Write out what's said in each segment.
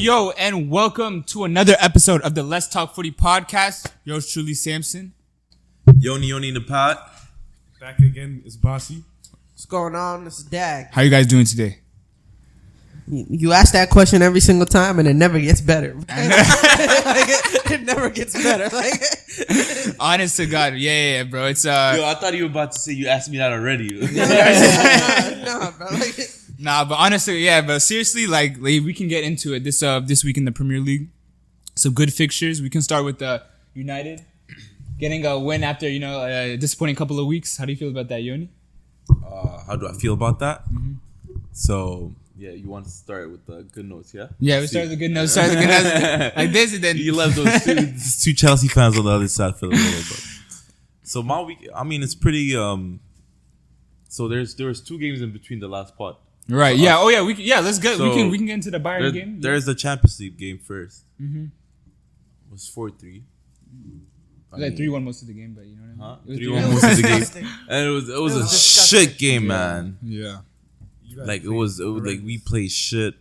Yo, and welcome to another episode of the Let's Talk Footy podcast. Yours truly, Samson. Yoni in the pot. Back again is Bossy. What's going on? This is Dag. How you guys doing today? You ask that question every single time, and it never gets better. It never gets better. Honest to God, yeah, bro. It's Yo, I thought you were about to say you asked me that already. Nah, bro. Nah, but honestly, yeah, but seriously, like we can get into it this week in the Premier League. Some good fixtures. We can start with United getting a win after a disappointing couple of weeks. How do you feel about that, Yoni? How do I feel about that? Mm-hmm. So yeah, you want to start with the good notes, yeah? Yeah, we started the good notes. Like this, and then You left those two Chelsea fans on the other side for the little bit. So my week, I mean, it's pretty. So there was 2 games in between the last pot. right, yeah, oh yeah, let's get So we can get into the Bayern game. There's the Champions League game first. Mm-hmm. It was 4-3. It was like 3-1 most of the game, but you know what I mean? It was 3-1 most of the game, and it was a disgusting. shit game, man. Yeah. Like it was like we played shit.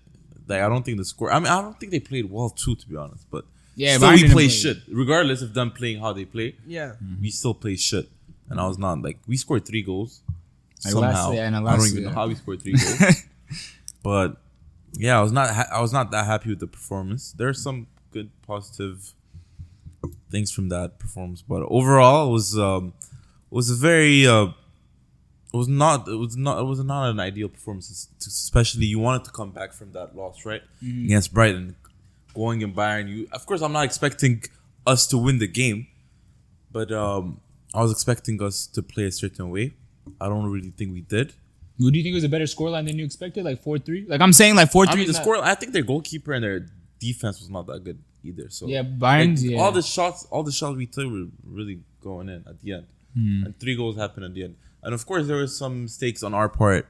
Like I don't think the score. I mean, I don't think they played well too, to be honest. But Yeah, still Bayern we didn't played play. shit, regardless of them playing how they play. Yeah. We still played shit, and I was not like we scored 3 goals Like somehow. I don't even know how we scored 3 goals. But yeah, I was not that happy with the performance. There's some good positive things from that performance, but overall, it was a very it was not an ideal performance. Especially you wanted to come back from that loss, right? Mm-hmm. Against Brighton, going in Bayern. Of course, I'm not expecting us to win the game, but I was expecting us to play a certain way. I don't really think we did. What do you think was a better scoreline than you expected? Like 4-3? Like I'm saying, like 4-3. I mean, is the not- score. I think their goalkeeper and their defense was not that good either. So Yeah, Bayern's. like, Yeah. all the shots we took were really going in at the end, and 3 goals happened at the end. And of course, there were some mistakes on our part.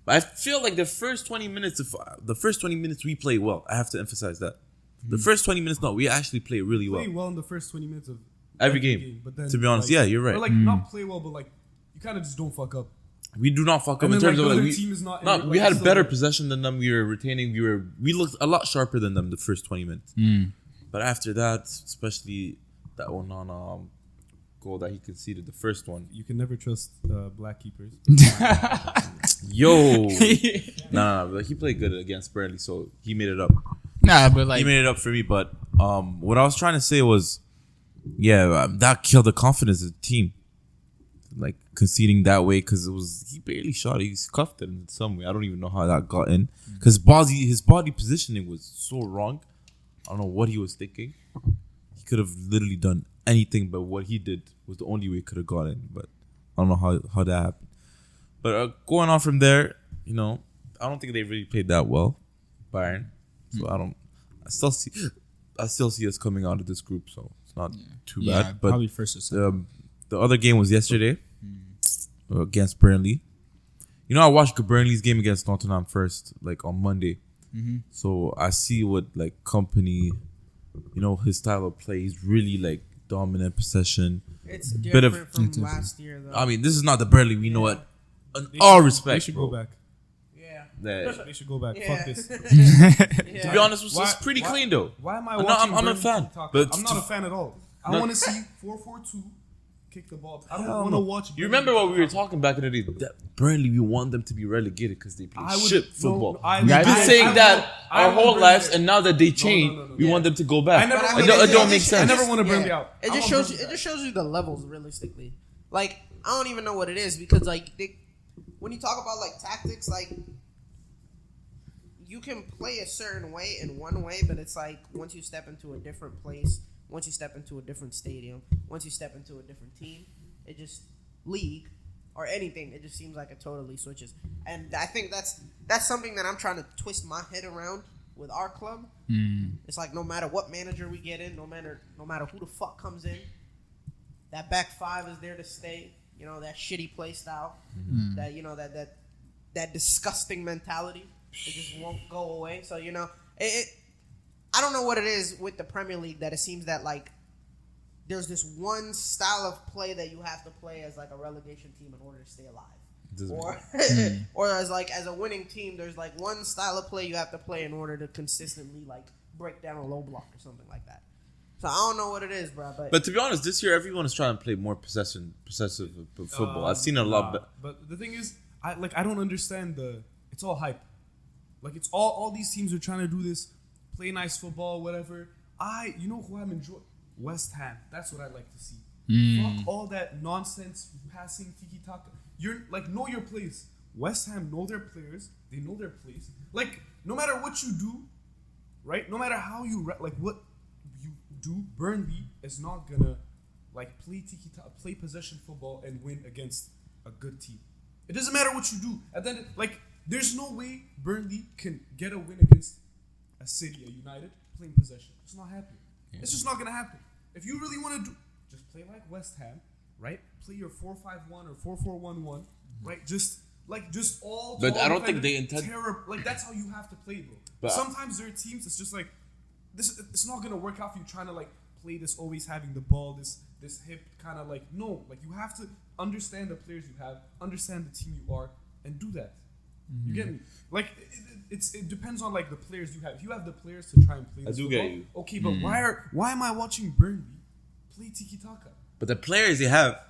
But I feel like the first 20 minutes we played well. I have to emphasize that. The first 20 minutes, we actually played really well. Play well in the first 20 minutes of Every game. But then, To be honest, like, yeah, you're right. Or like not play well, but like you kind of just don't fuck up. We do not fuck up And in then, terms like, of the like other we. team is not. No, like, we had still- better possession than them. We were retaining. We looked a lot sharper than them the first 20 minutes. But after that, especially that one on goal that he conceded, the first one. You can never trust black keepers. Yo, no, but he played good against Burnley, so he made it up. Nah, but like He made it up for me. But what I was trying to say was, yeah, that killed the confidence of the team. Like conceding that way because he barely shot it. He cuffed it in some way. I don't even know how that got in because his body positioning was so wrong. I don't know what he was thinking. He could have literally done anything, but what he did was the only way it could have got in. But I don't know how that happened. But going on from there, I don't think they really played that well, Bayern. So I still see us coming out of this group. So it's not too yeah, bad. But probably first or second. the other game was yesterday against Burnley. I watched Burnley's game against Tottenham first, like on Monday. Mm-hmm. So I see what like Company, his style of play. He's really like dominant possession. It's Bit of- different from last year, though. I mean, this is not the Burnley we know it. In They all should- respect, They should go bro. back. Yeah. That- They should go back. Yeah. Fuck this. to be honest, it's pretty clean though. Why am I No, watching? I'm a Burnley fan, talk? but I'm not a fan at all. I No. want to see 4-4-2 kick the ball. I don't want to watch. You remember what we were talking back in the day? That Burnley, we want them to be relegated because they play I would- shit no, football. I- We've been I- saying that I our want whole Burnley lives, there. and now that they changed, no. we want them to go back. I never But I want mean, it don't make just- sense. I never want to Burnley out. It I just want shows you. Burnley It just shows you the levels realistically. Like I don't even know what it is because like when you talk about like tactics, like you can play a certain way in one way, but it's like once you step into a different place, once you step into a different stadium, once you step into a different team, it just league or anything, it just seems like it totally switches. And I think that's something that I'm trying to twist my head around with our club. It's like no matter what manager we get in, no matter who the fuck comes in, that back five is there to stay. That shitty play style, that disgusting mentality, it just won't go away. So I don't know what it is with the Premier League that it seems that like there's this one style of play that you have to play as like a relegation team in order to stay alive. Or as a winning team, there's like one style of play you have to play in order to consistently like break down a low block or something like that. So I don't know what it is, bro. But to be honest, this year everyone is trying to play more possessive football. I've seen it a lot. But the thing is, I don't understand it's all hype. Like it's all these teams are trying to do this, play nice football, whatever. You know who I'm enjoying? West Ham. That's what I like to see. Fuck all that nonsense passing tiki taka. You're like, know your place. West Ham know their players. They know their place. Like no matter what you do, right? No matter how you like what you do, Burnley is not gonna like play tiki taka, play possession football and win against a good team. It doesn't matter what you do. And then like there's no way Burnley can get a win against a City, a United playing possession. It's not happening. Yeah. It's just not gonna happen. If you really want to do, just play like West Ham, right? Play your 4-5-1 or 4-4-1-1, right? Just all. But I don't think they intend. Like that's how you have to play, bro. But sometimes there are teams. It's just like this. It's not gonna work out for you trying to like play this always having the ball, this hip kind of like no. Like you have to understand the players you have, understand the team you are, and do that. You get me? Like it depends on like the players you have. If you have the players to try and play this football, get you. Okay, but why am I watching Burnley play tiki taka? But the players they have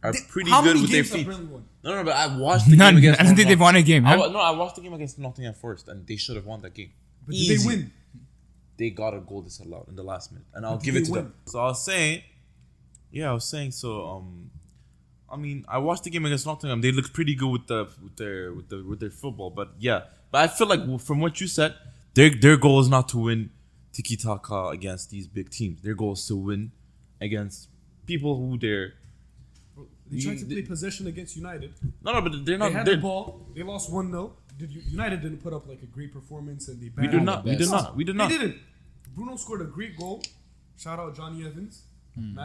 are pretty how good many with their games have feet. Burnley won? No, but I watched the None. game against. I don't think they've won a game. Huh? I watched the game against Nottingham Forest, and they should have won that game. But did they win? They got a goal disallowed in the last minute, and I'll give it to them. So I was saying. So I mean, I watched the game against Nottingham. They looked pretty good with their football, but I feel like from what you said, their goal is not to win tiki taka against these big teams. Their goal is to win against people who They tried to play possession against United. No, but they're not. They had the ball. They lost 1-0. United didn't put up like a great performance, and they. We did not. They didn't. Bruno scored a great goal. Shout out Johnny Evans.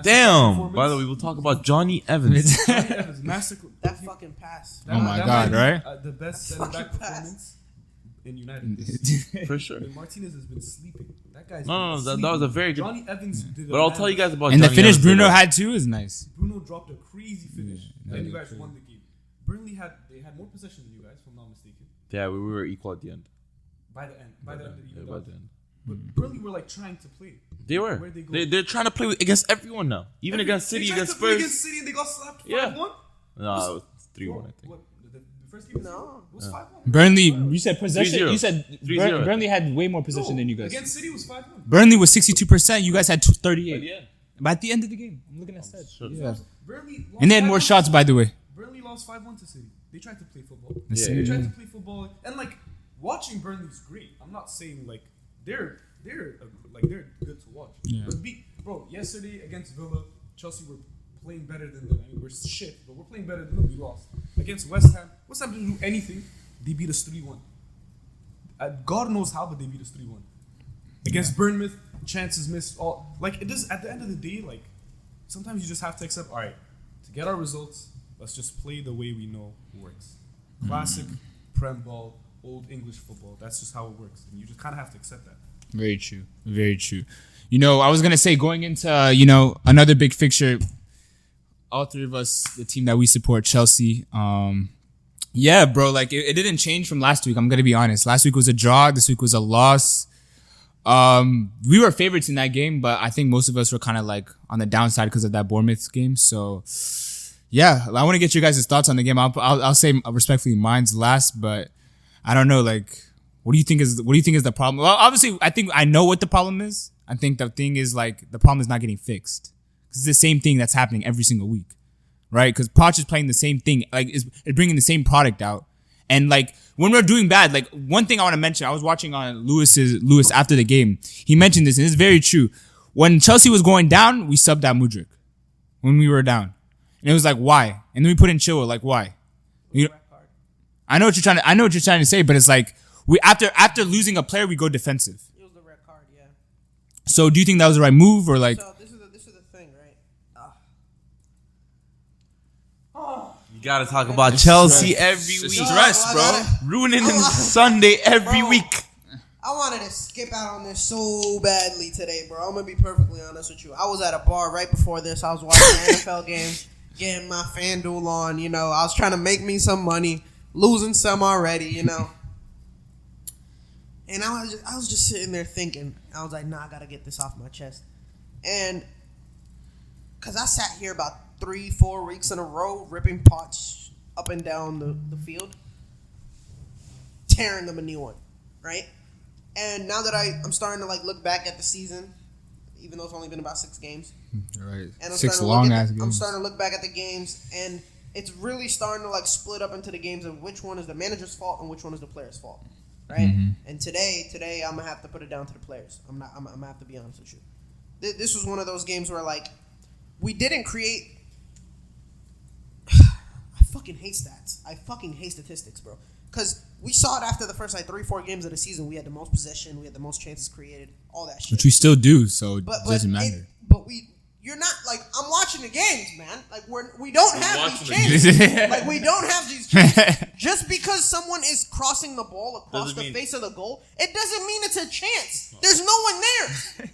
Damn. By the way, we'll talk about Johnny Evans. Johnny Evans, massacre. That fucking pass. Oh my God, right? The best center back performance in United. For sure. And Martinez has been sleeping. That guy's No, that was a very good. Johnny Evans did. But I'll tell you guys about. And Johnny the finish Evans Bruno later. had too is nice. Bruno dropped a crazy finish, Yeah, and you guys won the game. Burnley had more possession than you guys, if I'm not mistaken. Yeah, we were equal at the end. By the end, By the end. But Burnley were like trying to play. They were. Where'd they go? They're trying to play against everyone now, even against City, against Spurs. Spurs. Against City, and they got slapped 5-1. Yeah. No, it was 3-1, I think. What? The first game? No. It was 5-1. Burnley, you said possession. 3-0. You said 3-0. Burnley had way more possession than you guys. Against City was 5-1. Burnley was 62%. You guys had 38. Yeah. But at the end of the game, I'm looking at stats. Sure. Yeah. Burnley lost And they had more 5-1. shots, by the way. Burnley lost 5-1 to City. They tried to play football. Yeah. They tried to play football, and like watching Burnley's great. I'm not saying like they're good to watch. Yeah. But bro, yesterday against Villa, Chelsea were playing better than them. I mean, we're shit, but we're playing better than them. We lost against West Ham. West Ham didn't do anything. They beat us 3-1. God knows how, but they beat us 3-1. Against Bournemouth, chances missed. All like it does. At the end of the day, like sometimes you just have to accept. All right, to get our results, let's just play the way we know works. Classic Prem ball, old English football. That's just how it works, and you just kind of have to accept that. Very true. Very true. You know, I was going to say going into, another big fixture, all three of us, the team that we support, Chelsea. Yeah, bro, like it didn't change from last week. I'm going to be honest. Last week was a draw. This week was a loss. We were favorites in that game, but I think most of us were kind of like on the downside because of that Bournemouth game. So, yeah, I want to get your guys' thoughts on the game. I'll say respectfully mine's last, but I don't know, like, what do you think is the problem? Well, obviously, I think I know what the problem is. I think the thing is like the problem is not getting fixed because it's the same thing that's happening every single week, right? Because Poch is playing the same thing, like is bringing the same product out, and like when we're doing bad, like one thing I want to mention, I was watching on Lewis after the game. He mentioned this, and it's very true. When Chelsea was going down, we subbed out Mudryk when we were down, and it was like why? And then we put in Chilwell, like why? I know what you're trying to say, but it's like. We after losing a player, we go defensive. It was the red card, yeah. So do you think that was the right move or like? So this is the thing, right? You gotta talk about Chelsea every week. Stress, bro. Ruining Sunday every Bro. week. I wanted to skip out on this so badly today, bro. I'm gonna be perfectly honest with you. I was at a bar right before this. I was watching the NFL game, getting my FanDuel on. I was trying to make me some money, losing some already. And I was just sitting there thinking. I was like, nah, I gotta get this off my chest. And because I sat here about 3-4 weeks in a row ripping Poch up and down the field, tearing them a new one, right? And now that I'm starting to like look back at the season, even though it's only been about 6 games. Right. And 6 long ass games. I'm starting to look back at the games, and it's really starting to like split up into the games of which one is the manager's fault and which one is the player's fault, right? Mm-hmm. And today I'm gonna have to put it down to the players. I'm gonna have to be honest with you. This was one of those games where like we didn't create. I fucking hate stats. I fucking hate statistics, bro. Because we saw it after the first like 3-4 games of the season. We had the most possession. We had the most chances created. All that shit. Which we still do, so it doesn't matter. You're not like I'm watching the games, man. Like we don't have these chances. Like we don't have these chances. Just because someone is crossing the ball across the face of the goal, it doesn't mean it's a chance. There's no one there.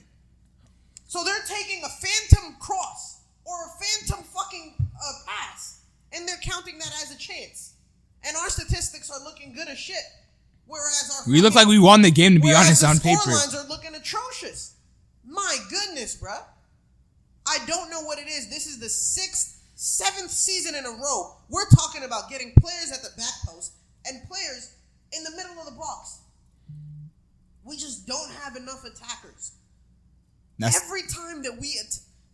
So they're taking a phantom cross or a phantom fucking pass, and they're counting that as a chance. And our statistics are looking good as shit. Whereas we look like we won the game, to be honest, on paper. The scorelines are looking atrocious. My goodness, bruh. I don't know what it is. This is the 6th, 7th season in a row. We're talking about getting players at the back post and players in the middle of the box. We just don't have enough attackers. Every time that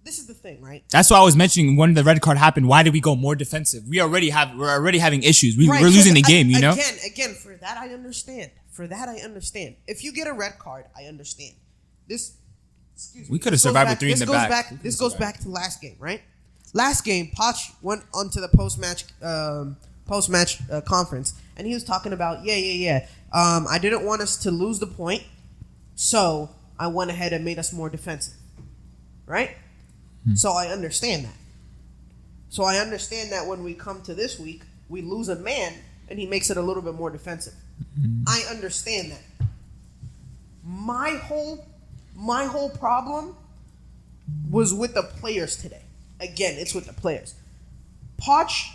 this is the thing, right? That's why I was mentioning when the red card happened. Why did we go more defensive? We're already having issues. We're losing the game. You know. Again, for that I understand. If you get a red card, I understand. We could have survived with 3 in the back. This goes back to last game, right? Last game, Poch went onto the post-match conference, and he was talking about, I didn't want us to lose the point, so I went ahead and made us more defensive, right? So I understand that. So I understand that when we come to this week, we lose a man, and he makes it a little bit more defensive. I understand that. My whole problem was with the players today. Again, it's with the players. Poch,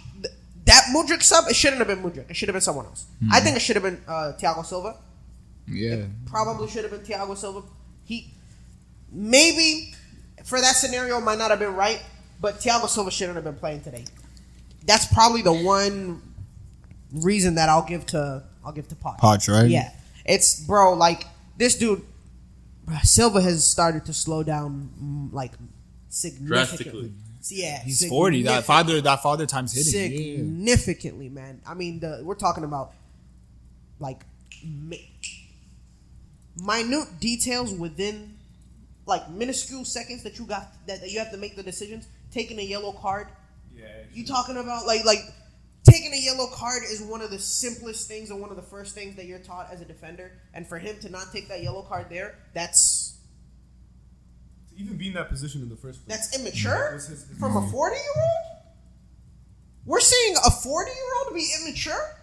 that Mudryk sub, it shouldn't have been Mudryk. It should have been someone else. I think it should have been Thiago Silva. Yeah. It probably should have been Thiago Silva. He maybe for that scenario might not have been right, but Thiago Silva shouldn't have been playing today. That's probably the one reason that I'll give to Poch. Poch, right? Yeah. It's bro, like this dude Silva has started to slow down like significantly. Yeah, he's 40. That father time's hitting significantly, man. I mean, we're talking about like minute details within like minuscule seconds that you have to make the decisions. Taking a yellow card. Yeah. You talking about like taking a yellow card is one of the simplest things and one of the first things that you're taught as a defender. And for him to not take that yellow card there, that's... To even be in that position in the first place. That's immature? From a 40-year-old? We're seeing a 40-year-old be immature?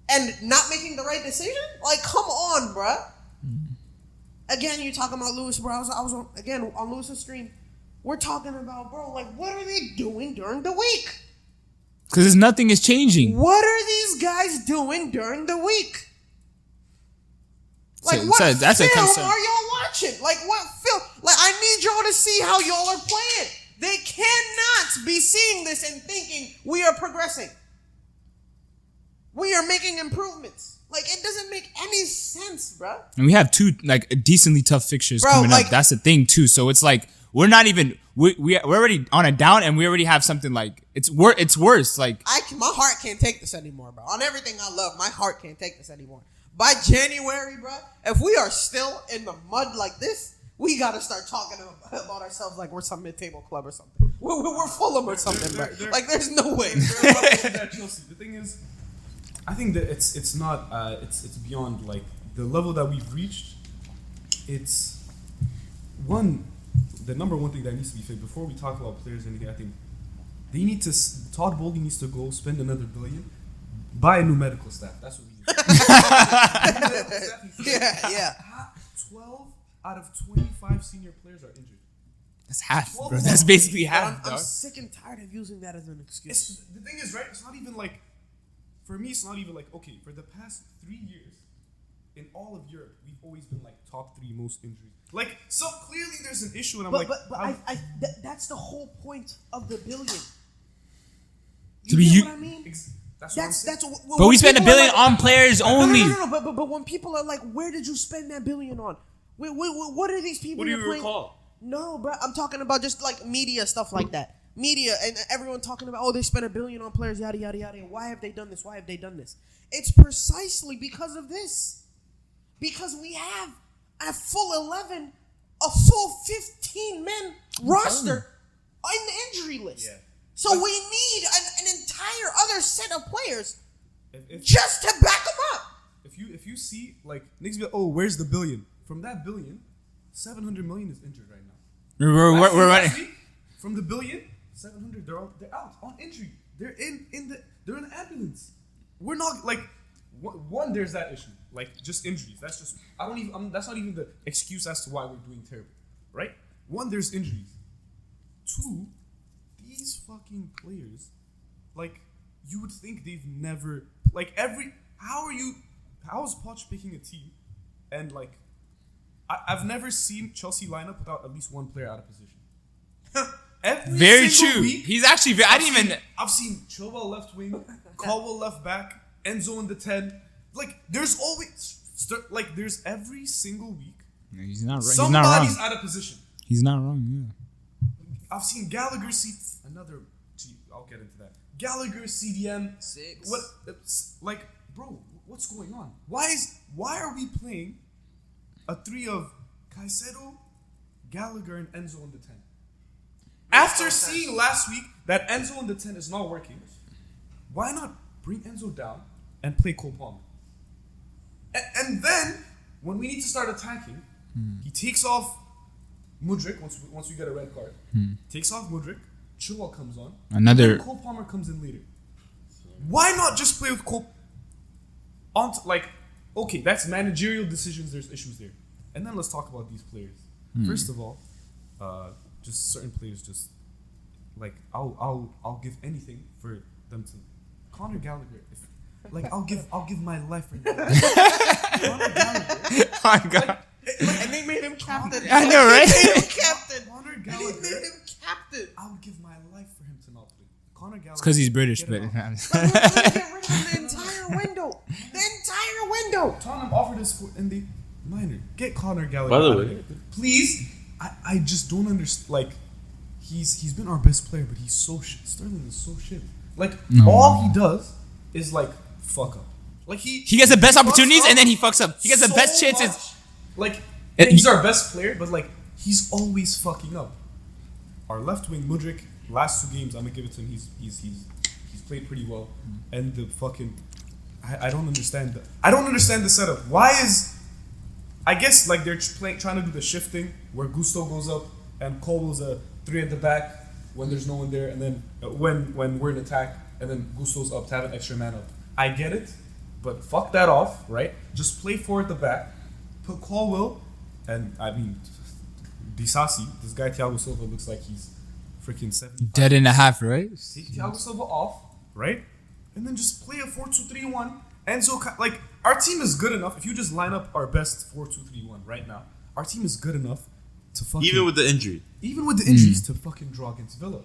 And not making the right decision? Like, come on, bruh. Again, you're talking about Lewis, bro. I was on Lewis's stream. We're talking about, bro, like, what are they doing during the week? Because nothing is changing. What are these guys doing during the week? Like, what film are y'all watching? Like, what film? Like, I need y'all to see how y'all are playing. They cannot be seeing this and thinking we are progressing. We are making improvements. Like, it doesn't make any sense, bro. And we have 2 like decently tough fixtures coming up. That's the thing too. So it's like we're not even we're already on a down, and we already have something like it's worse. Like my heart can't take this anymore, bro. On everything I love, my heart can't take this anymore. By January, bro, if we are still in the mud like this, we gotta start talking about ourselves like we're some mid-table club or something. We're Fulham or something, bro. Like there's no way. The thing is, I think that it's not it's beyond like the level that we've reached. It's the number one thing that needs to be fixed before we talk about players and anything. I think they need to. Todd Bowley needs to go spend another $1 billion, buy a new medical staff. That's what we need. Yeah. 12 out of 25 senior players are injured. That's half, bro. That's basically half. I'm sick and tired of using that as an excuse. The thing is, right? It's not even like. For me, it's not even like, okay, for the past 3 years, in all of Europe, we've always been like top 3 most injuries. Like, so clearly there's an issue, and I'm that's the whole point of the billion. To be You get what I mean? that's But we spend $1 billion on players only. No. But when people are like, "Where did you spend that $1 billion on?" What are these people? What do you you're playing? recall? No, bro. I'm talking about just like media stuff like that. Media and everyone talking about, oh, they spent $1 billion on players, yada yada yada. Why have they done this? Why have they done this? It's precisely because of this. Because we have a full 11, a full 15 men roster on the injury list. Yeah. So we need an entire other set of players just to back them up. If you see, like, niggas be like, oh, where's the billion? From that billion, 700 million is injured right now. We're running. From the billion, 700 they're out on injury. They're in the ambulance. We're not like one. There's that issue, like just injuries. That's just that's not even the excuse as to why we're doing terrible, right? One, there's injuries. Two, these fucking players, like, you would think they've never how is Poch picking a team, and like I've never seen Chelsea line up without at least one player out of position. Very true. Week, He's actually. I've seen Chilwell left wing, Colwell left back, Enzo in the 10. Like, there's always there's every single week. No, he's not right. Somebody's out of position. He's not wrong. Yeah. I've seen Gallagher another. I'll get into that. Gallagher CDM 6. What? Like, bro, what's going on? Why are we playing a 3 of Caicedo, Gallagher, and Enzo in the 10? After seeing last week that Enzo in the 10 is not working, why not bring Enzo down and play Cole Palmer? And then, when we need to start attacking, he takes off Mudryk once we get a red card. Takes off Mudryk, Chilwell comes on, and then Cole Palmer comes in later. Why not just play with Cole? Okay, that's managerial decisions. There's issues there. And then let's talk about these players. First of all, just certain players, just like I'll give anything for them to. Conor Gallagher, I'll give my life for him. Conor Gallagher. Oh my God. And they made him captain. I know, right? They made him captain. Conor And Gallagher. they made him captain. I would give my life for him to not play. Conor Gallagher. It's because he's British, get but. him off. But we're going to get rid of him the entire window. The entire window. Tottenham offered us in the minor. Get Conor Gallagher. By the out way. of there. Please. I just don't understand. Like, he's been our best player, but he's so shit. Sterling is so shit. Like, all he does is like fuck up. Like he He gets the best fucks opportunities up and then he fucks up. He gets the so best chances. much. Like, And he's our best player, but like he's always fucking up. Our left wing Mudryk, last 2 games, I'm gonna give it to him. He's played pretty well, and the fucking I don't understand that. I don't understand the setup. Why is I guess like they're trying to do the shifting where Gusto goes up and Colwell's a 3 at the back when there's no one there, and then when we're in attack, and then Gusto's up to have an extra man up. I get it, but fuck that off, right? Just play 4 at the back, put Colwell, and I mean, Disasi, this guy Thiago Silva looks like he's freaking 75. Dead in a half, right? Take Thiago Silva off, right? And then just play a 4-2-3-1. Enzo, like, our team is good enough. If you just line up our best 4-2-3-1 right now, our team is good enough to fucking... Even with the injury. Even with the injuries, to fucking draw against Villa.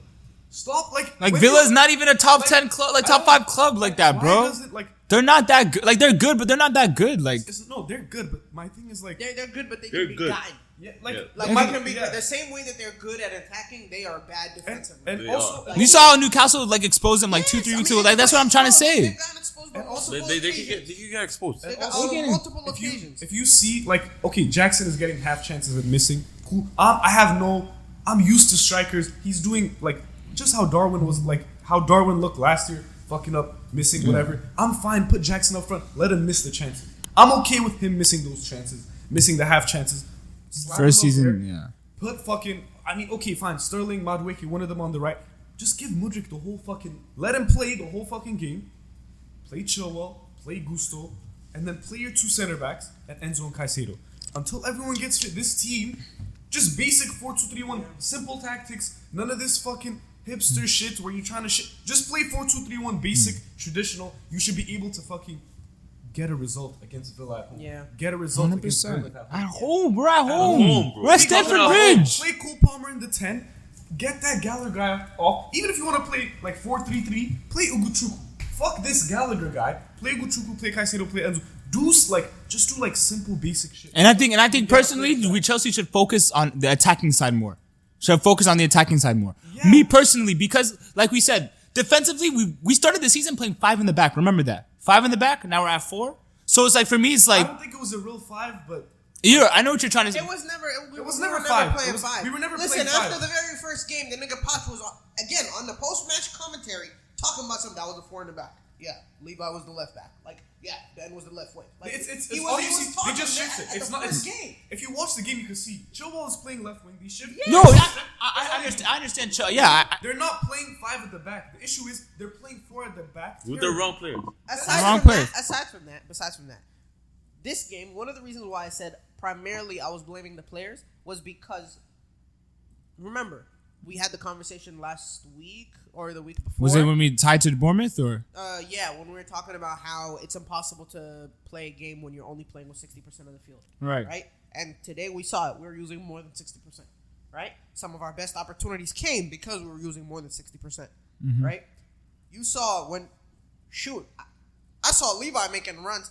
Stop, like Villa's not even a top 10 club, like top 5 club like that, bro. Does it, like, They're not that good. Like, they're good, but they're not that good. Like, no, they're good, but my thing is like... They're good, but they They're can be good. gotten. Yeah, like... Yeah. Like, Okay, they can be yeah. the same way that they're good at attacking, they are bad defensively. And They also... are. you saw how Newcastle, like, exposed them, like, 2-3 weeks ago. Like, that's what I'm trying to say. They've gotten exposed on multiple They can occasions. get exposed. They got Also, on multiple If occasions. you see, like, okay, Jackson is getting half chances and missing. Cool. I'm used to strikers. He's doing, like, just how Darwin was, like, how Darwin looked last year, fucking up, missing, whatever. I'm fine. Put Jackson up front. Let him miss the chances. I'm okay with him missing those chances, missing the half chances. Slap him First up season, there. yeah. Put fucking, I mean, okay, fine. Sterling, Madueke, one of them on the right. Just give Mudryk the whole fucking, let him play the whole fucking game. Play Chilwell, play Gusto, and then play your 2 center backs and Enzo and Caicedo. Until everyone gets fit, this team, just basic 4-2-3-1, simple tactics, none of this fucking hipster shit where you're trying to shit. Just play 4-2-3-1, basic, traditional. You should be able to fucking get a result against Villa at home. Yeah. Get a result against 100%. Bournemouth At home, we're at home. home, bro. We're at Stamford Bridge. Play Cole Palmer in the 10. Get that Gallagher guy off. Even if you want to play like 4-3-3, play Uguchuku. Fuck this Gallagher guy. Play Uguchuku, play Caicedo, play Enzo. Just do simple basic shit. And I think personally, Chelsea should focus on the attacking side more. Should focus on the attacking side more. Yeah. Me personally, because like we said, defensively, we started the season playing 5 in the back. Remember that? 5 in the back. Now we're at 4. So it's like for me, it's I like don't think it was a real 5, but I know what you're trying to say. It was never. We was were never never five. playing It was- 5. we were never Listen, playing 5. after the very first game, the nigga Potts was again on the post-match commentary talking about something that was a 4 in the back. Yeah, Levi was the left back. Like, yeah, Ben was the left wing. Like, it's he all was, you he see. was They talking just that shift it. at It's the not. first It's, game. if you watch the game, you can see Chilwell is playing left wing. They shift. Yeah. No, I understand. I understand. They're not playing 5 at the back. The issue is they're playing 4 at the back. With the wrong players. Besides from that, this game, one of the reasons why I said primarily I was blaming the players was because, remember, we had the conversation last week or the week before. Was it when we tied to Bournemouth or? Yeah, when we were talking about how it's impossible to play a game when you're only playing with 60% of the field. Right. Right? And today we saw it. We were using more than 60%. Right? Some of our best opportunities came because we were using more than 60%. Right? You saw when, I saw Levi making runs.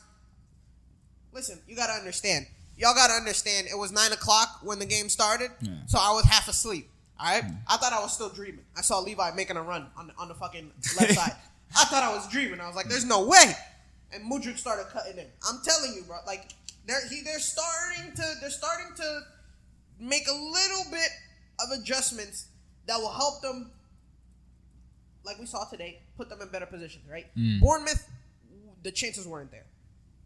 Listen, you got to understand. Y'all got to understand, it was 9 o'clock when the game started, so I was half asleep. All right? I thought I was still dreaming. I saw Levi making a run on the fucking left side. I thought I was dreaming. I was like, there's no way. And Mudryk started cutting in. I'm telling you, bro. Like, they're starting to make a little bit of adjustments that will help them, like we saw today, put them in better positions, right? Bournemouth, the chances weren't there.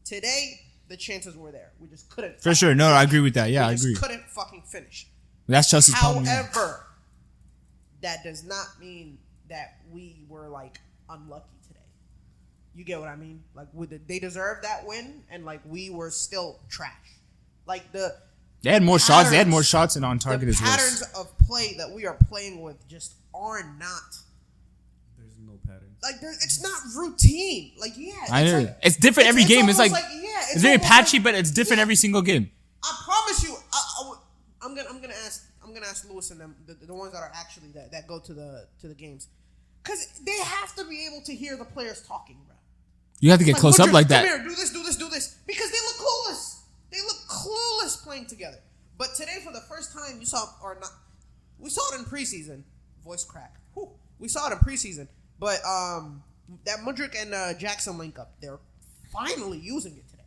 Today, the chances were there. We just couldn't. For sure. No, I agree with that. Yeah, I we agree. just couldn't fucking finish. That's Chelsea's problem. However, that does not mean that we were like unlucky today. You get what I mean? Like they deserved that win, and like we were still trash. Like They had more shots. They had more shots and on target the as well. patterns of play that we are playing with just are not. There's no pattern. Like it's not routine. Like I know. like, It's different every game. It's almost like it's it's very almost patchy, like- but it's different every single game. I promise you, I'm gonna ask Lewis and them, the ones that are actually that go to the games, because they have to be able to hear the players talking, bro. You have to get close up Mudryk, like that. Come here, do this, because they look clueless. They look clueless playing together. But today, for the first time, we saw it in preseason. Voice crack. Whew. We saw it in preseason, but that Mudryk and Jackson link up, they're finally using it today.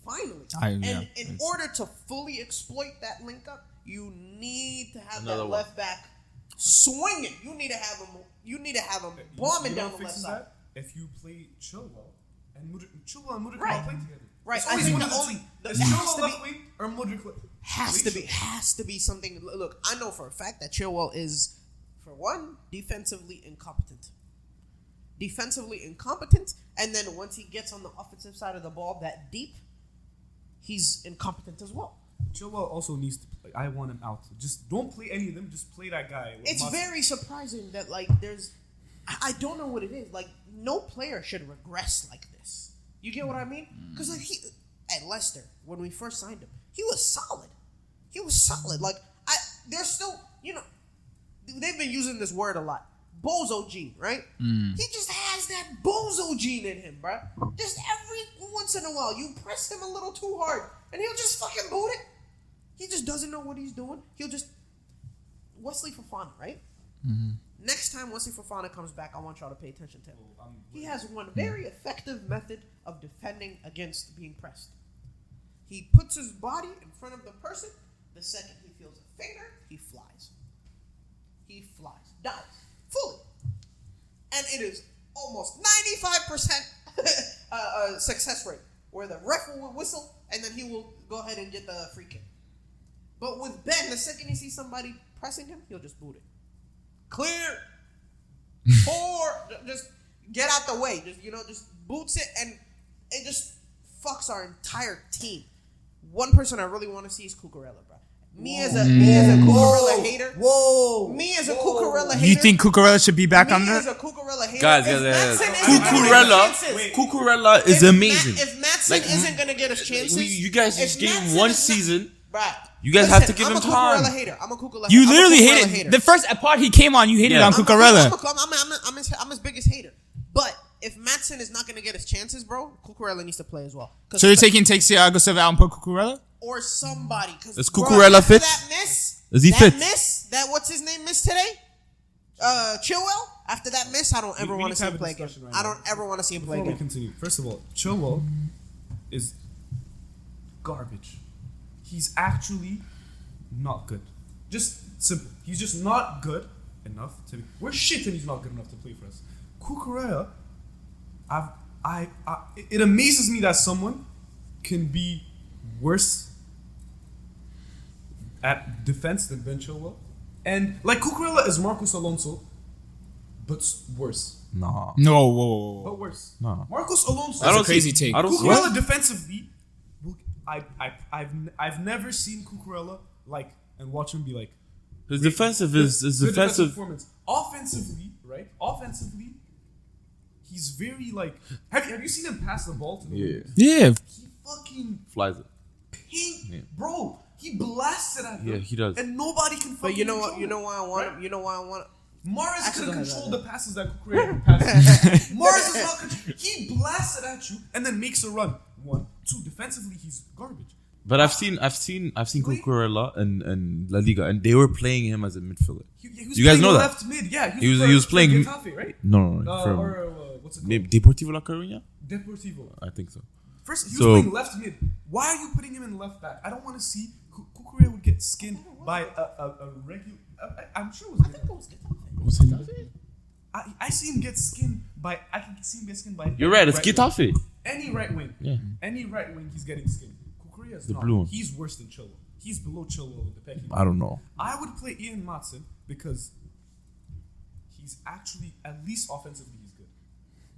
Finally. In order to fully exploit that link up, you need to have Another that one. left back swinging. You need to have him bombing down the left side. That if you play Chilwell and Mudryk Right. not playing together. Right. It's I always think one of the the only two. the, It's it has Chilwell to left be wing or Mudryk left. has to be something. Look, I know for a fact that Chilwell is, for one, defensively incompetent. And then once he gets on the offensive side of the ball that deep, he's incompetent as well. Chilwell also needs to play. I want him out. Just don't play any of them. Just play that guy. It's very surprising that there's, I don't know what it is. Like, no player should regress like this. You get what I mean? Because at Leicester, when we first signed him, he was solid. Like, they're still, they've been using this word a lot. Bozo gene, right? He just has that bozo gene in him, bro. Just every once in a while, you press him a little too hard, and he'll just fucking boot it. He just doesn't know what he's doing. He'll just Wesley Fofana, right? Next time Wesley Fofana comes back, I want y'all to pay attention to him. He has one very effective method of defending against being pressed. He puts his body in front of the person. The second he feels a finger, he flies. Dives. Fully. And it is almost 95% success rate, where the ref will whistle, and then he will go ahead and get the free kick. But with Ben, the second he sees somebody pressing him, he'll just boot it. Clear. 4. Just get out the way. Just boots it, and it just fucks our entire team. One person I really want to see is Cucurella, bro. Me as a Cucurella hater. Whoa. Me as a Cucurella hater. You think Cucurella should be back on Me as there? a Cucurella hater. Guys, if Maatsen isn't gonna get his chances- Cucurella is amazing. If Maatsen Like, isn't gonna get his chances, You guys just if gave him Maatsen one is not- season. Bruh, You guys have to give him I'm a Cucurella time. hater. I'm a Cucurella. You I'm a literally Cucurella hated hater. the first part he came on. You hated Yeah. on Cucurella. I'm his biggest hater. But if Maatsen is not gonna get his chances, bro, Cucurella needs to play as well. So you're taking Thiago Silva out and put Cucurella? or somebody. Is Cucurella fit? That miss. Is he that fit? Miss. That what's his name? Miss today. Chilwell. After that miss, I don't ever we want need to to see have him a play again. discussion right I now. don't ever want to see him play Before we again. continue, first of all, Chilwell is garbage. He's actually not good. Just simple. He's just not good enough to be. We're shit and he's not good enough to play for us. Cucurella, it amazes me that someone can be worse at defense than Ben Chilwell. And like Cucurella is Marcos Alonso, but worse. Nah. No, whoa. But worse. No. Marcos Alonso. That's a crazy take. I don't see Cucurella defensively, I've never seen Cucurella like and watch him be like His defensive is his good defensive. performance. Offensively, right? Offensively, he's very like. Have you seen him pass the ball to the Yeah. wings? Yeah. He fucking Flies it. ping, bro. He blasted at him. Yeah, he does. And nobody can. But you know what? control You know it, why I want right? him. You know why I want. Morris Actually, could have go ahead, controlled go the passes that Cucurella passes. Morris is not control. He blasted at you and then makes a run. 1, 2. Defensively, he's garbage. But I've seen Cucurella in La Liga, and they were playing him as a midfielder. He was You guys playing know that? left mid. Yeah, He was for playing- Getafe, right? No, from What's it called? maybe Deportivo La Coruña. Deportivo. I think so. First, he was So- playing left mid. Why are you putting him in left back? I don't want to see Cucurella would get skinned by a regular. I'm sure it was. Was it? I see him get skinned by. I can see him get skinned by. You're right. It's wing. Getafe. Any right wing. Yeah. Any right wing, he's getting skinned. Cucurella is The not. blue one. He's worse than Chilwell. He's below Chilwell with the pecking. I don't know. I would play Ian Maatsen because he's actually at least offensively he's good.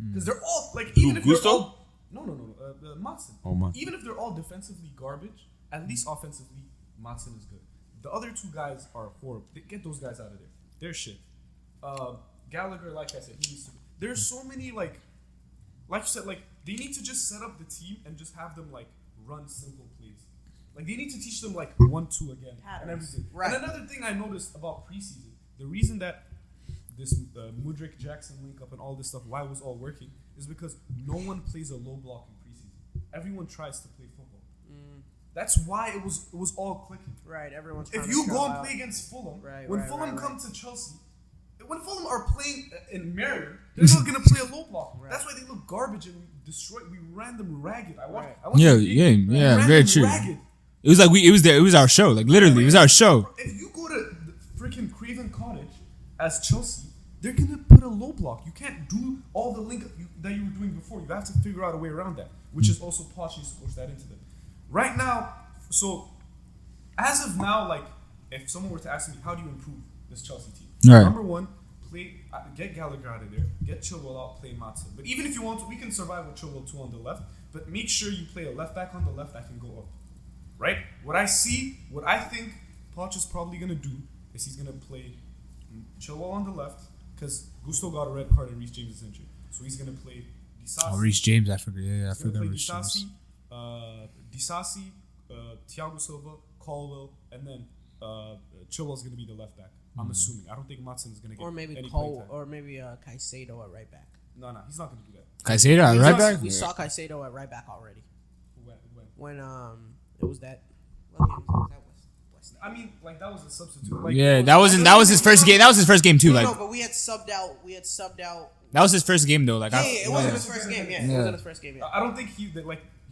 Because they're all like even if Gusto? they're all no Maatsen. Oh, man. Even if they're all defensively garbage, at least offensively Maatsen is good. The other two guys are horrible. Get those guys out of there. They're shit. Gallagher, like I said, he needs to. There's so many like you said, like they need to just set up the team and just have them like run simple plays. Like they need to teach them like 1-2 again and everything. Right. And another thing I noticed about preseason, the reason that this Mudryk Jackson link up and all this stuff, why it was all working, is because no one plays a low block in preseason. Everyone tries to play football. That's why it was all clicking. Right. Everyone's. If you go and play against Fulham, Right, when right, Fulham right, come to Chelsea, when Fulham are playing in Marriott, they're not gonna play a low block. Right. That's why they look garbage and we ran them ragged. I watched. Right. I watched Yeah, the game. We yeah, ran very them true. ragged. It was like it was our show. Like literally, it was our show. If you go to the freaking Craven Cottage as Chelsea, they're gonna put a low block. You can't do all the link that you were doing before. You have to figure out a way around that, which is also Poch needs to coach that into them. Right now, so as of now, like if someone were to ask me, how do you improve this Chelsea team? Right. Number one, get Gallagher out of there, get Chilwell out, play Maatsen. But even if you want to, we can survive with Chilwell 2 on the left. But make sure you play a left back on the left that can go up. Right? What I think Poch is probably gonna do is he's gonna play Chilwell on the left because Gusto got a red card and Reece James is injured, so he's gonna play Disasi. Oh, Reece James, I forgot. Yeah, I He's gonna forgot play Reece James. Disasi, Thiago Silva, Colwell, and then Chilwell's gonna be the left back. I'm assuming. I don't think Maatsen is gonna get Or maybe any Cole, playtime. or maybe Caicedo at right back. No, he's not gonna do that. Caicedo, He's right not- back. We saw Caicedo at right back already When? when it was that. What game was that? West. I mean, like that was a substitute. Like, Yeah, that was his first game. That was his first game too. No, Like but we had subbed out. that was his first game though. Like Yeah, I, it wasn't his first game. Yeah, it Yeah. wasn't his first game. Yeah. I don't think he's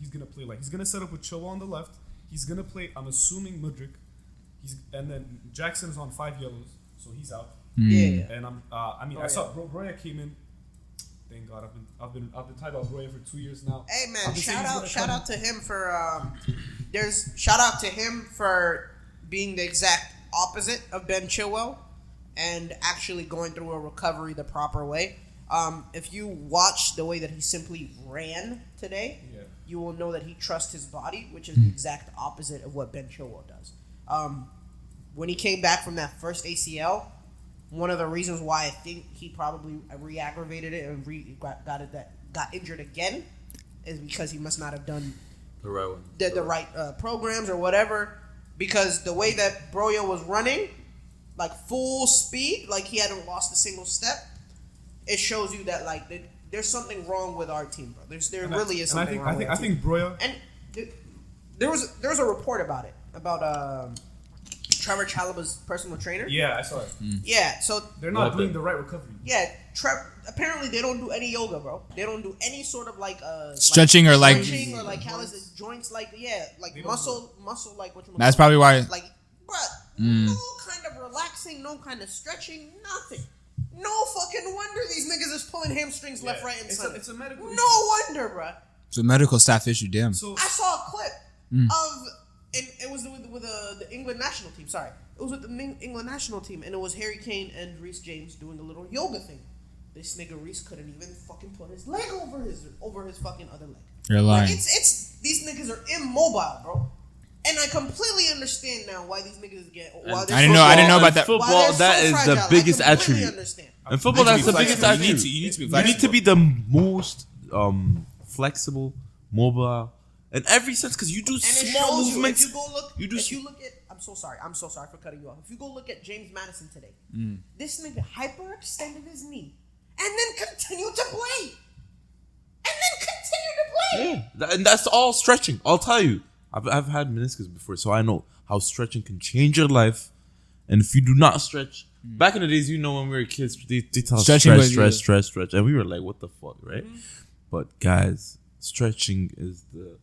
gonna play like he's gonna set up with Chilwell on the left. He's gonna play. I'm assuming Mudryk. And then Jackson's on 5 yellows, so he's out. Yeah. And I saw Broya came in. Thank God, I've been tied about Broya for 2 years now. Hey I've man, been saying he's gonna shout come. out to him for shout out to him for being the exact opposite of Ben Chilwell and actually going through a recovery the proper way. If you watch the way that he simply ran today, Yeah. you will know that he trusts his body, which is the exact opposite of what Ben Chilwell does. When he came back from that first ACL, one of the reasons why I think he probably re-aggravated it and got injured again is because he must not have done The right one. the right programs or whatever. Because the way that Broyo was running, like full speed, like he hadn't lost a single step, it shows you that like there's something wrong with our team, bro. There really is something wrong. I think Broya. And there was a report about it about Trevor Chalobah's personal trainer. Yeah, I saw it. Yeah, so They're not doing the right recovery. yeah, apparently they don't do any yoga, bro. They don't do any sort of like Stretching or like- stretching or like callus joints, like like muscle like what you. That's probably why. Like, bruh, no kind of relaxing, no kind of stretching, nothing. No fucking wonder these niggas is pulling hamstrings left, right, and center. It's a medical issue. No wonder, bruh. It's a medical staff issue, damn. So I saw a clip of, and it was with the England national team. Sorry, it was with the England national team, and it was Harry Kane and Reece James doing a little yoga thing. This nigga Reece couldn't even fucking put his leg over his fucking other leg. You're lying. Like it's these niggas are immobile, bro. And I completely understand now why these niggas get. Why they're I didn't know about that. Football, why they're that so is fragile. the biggest I completely attribute. Understand. In football, that's the biggest flexible. attribute. You need to be You flexible. need to be the most flexible, mobile, in every sense, because you do And it small shows movements. you, if you go look, You do if you look at, I'm so sorry for cutting you off. If you go look at James Madison today, this nigga hyperextended his knee and then continued to play. Yeah, and that's all stretching. I'll tell you, I've had meniscus before, so I know how stretching can change your life. And if you do not stretch, back in the days, when we were kids, they tell us Stretching stretch, and we were like, what the fuck, right? But guys, stretching is the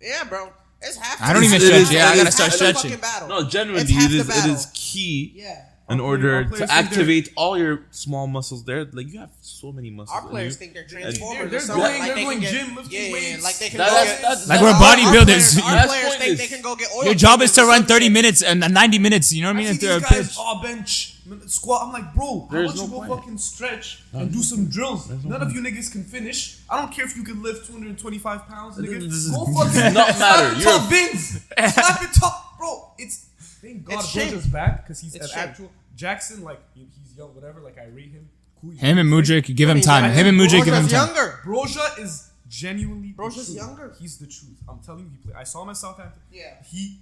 Yeah, bro. It's half. I don't even It stretch. is- Yeah, I it gotta is start half the stretching. fucking battle. no, genuinely, It's half it the is battle. key Yeah. in order our to players think activate all your small muscles. There, like you have so many muscles. Our in players you. think they're They're transformers. going- or something. they're Like they going can gym, get, lifting weights. like they can That- go that's- get. that's- Like we're that's- bodybuilders. Our That's players think pointless. they can go get oil. Your job is to changes or run something. 30 minutes and 90 minutes. You know what I I mean? see Into these a guys pitch. all bench, squat. I'm like, bro, how There's about you no go point. fucking stretch and do some drills? None of you niggas can finish. I don't care if you can lift 225 pounds, nigga. This is- Go this fucking does not slap matter. your You're- top bins. Slap your top, bro. It's thank God It's shame. Broja's back because he's It's an shame. actual Jackson. Like he's young, whatever. Like I rate him. Cool. Him and Mudryk, give him mean, time. yeah, Him and Mudryk, give him Broja's time. younger. Broja is genuinely. the Broja's truth. younger. He's the truth. I'm telling you, he played. I saw him at Southampton. Yeah. He.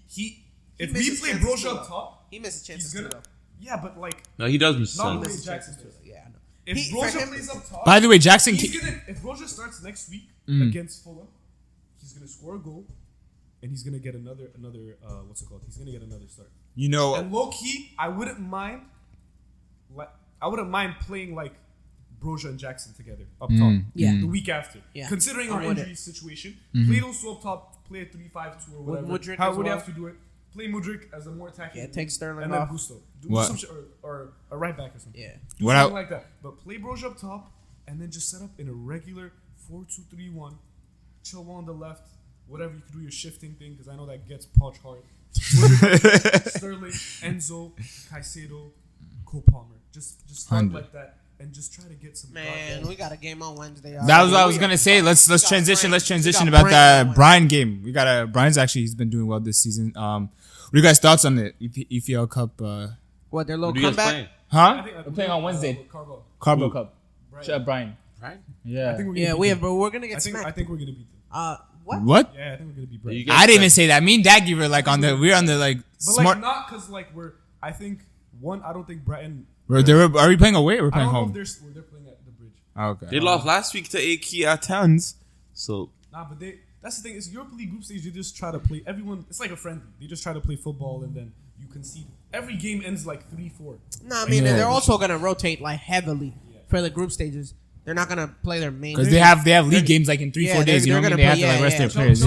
If we misses play chances Broja too, up though. top, He misses chances he's too, gonna. though. Yeah, but like No, he does miss not some. the way Misses Jackson chances does. too. Yeah, I know. If He- for Broja him- plays up top, By the way, Jackson. he's gonna. If Broja starts next week against Fulham, he's gonna score a goal, and he's gonna get another. What's it called? He's gonna get another start. You know, And low key, I wouldn't mind. I wouldn't mind playing like Broja and Jackson together up top. Yeah. The week after, Yeah. considering our I'm with injury it. situation, play those two up top. Play a 3-5-2 or With whatever. Mudryk How as would you well. have to do it? Play Mudryk as a more attacking. Yeah, take Sterling and off. then Gusto. Do What? some shit, or a right back or something. Yeah. Do What something I- like that. But play Broja up top, and then just set up in a regular 4-2-3-1. Chill on the left. Whatever you can do your shifting thing, because I know that gets Poch hard. Sterling, Enzo, Caicedo, Cole Palmer. Just start 100. like that, and just try to get some. Man, goddamn- we got a game on Wednesday. that was what I was gonna say. Let's got transition. Brian- Let's transition we got about Brian the Brian game. We got a Brian's actually. He's been doing well this season. What are you guys' thoughts on the EPL Cup? What, their little Who do you guys comeback? playing? Huh? I think We're playing on Wednesday. Carbo. Carbo Cup. Brian. Brian. Right? Yeah. I think we're gonna Yeah, beat we them. have, but we're gonna I get think smacked. we're gonna beat them. What? What? Yeah, I think we're gonna beat You Brighton. guys I didn't even play- say that. Me and Daggy were like on the. We're on the like But smart. like not because like we're. I think one. I don't think Brighton. Are we playing away or we're I playing don't know home? if they're playing at the bridge. Oh, okay. They lost last week to AK Athens. So Nah, but that's the thing. It's Europa League group stage. You just try to play everyone. It's like a friendly. They just try to play football and then you concede. Every game ends like 3-4. No, I mean Yeah. they're also gonna rotate like heavily for the group stages. They're not gonna play their main. Because they have league games like in 3-4 Yeah, days. You know they're what I mean? They gonna have to play- like rest yeah, their yeah. players.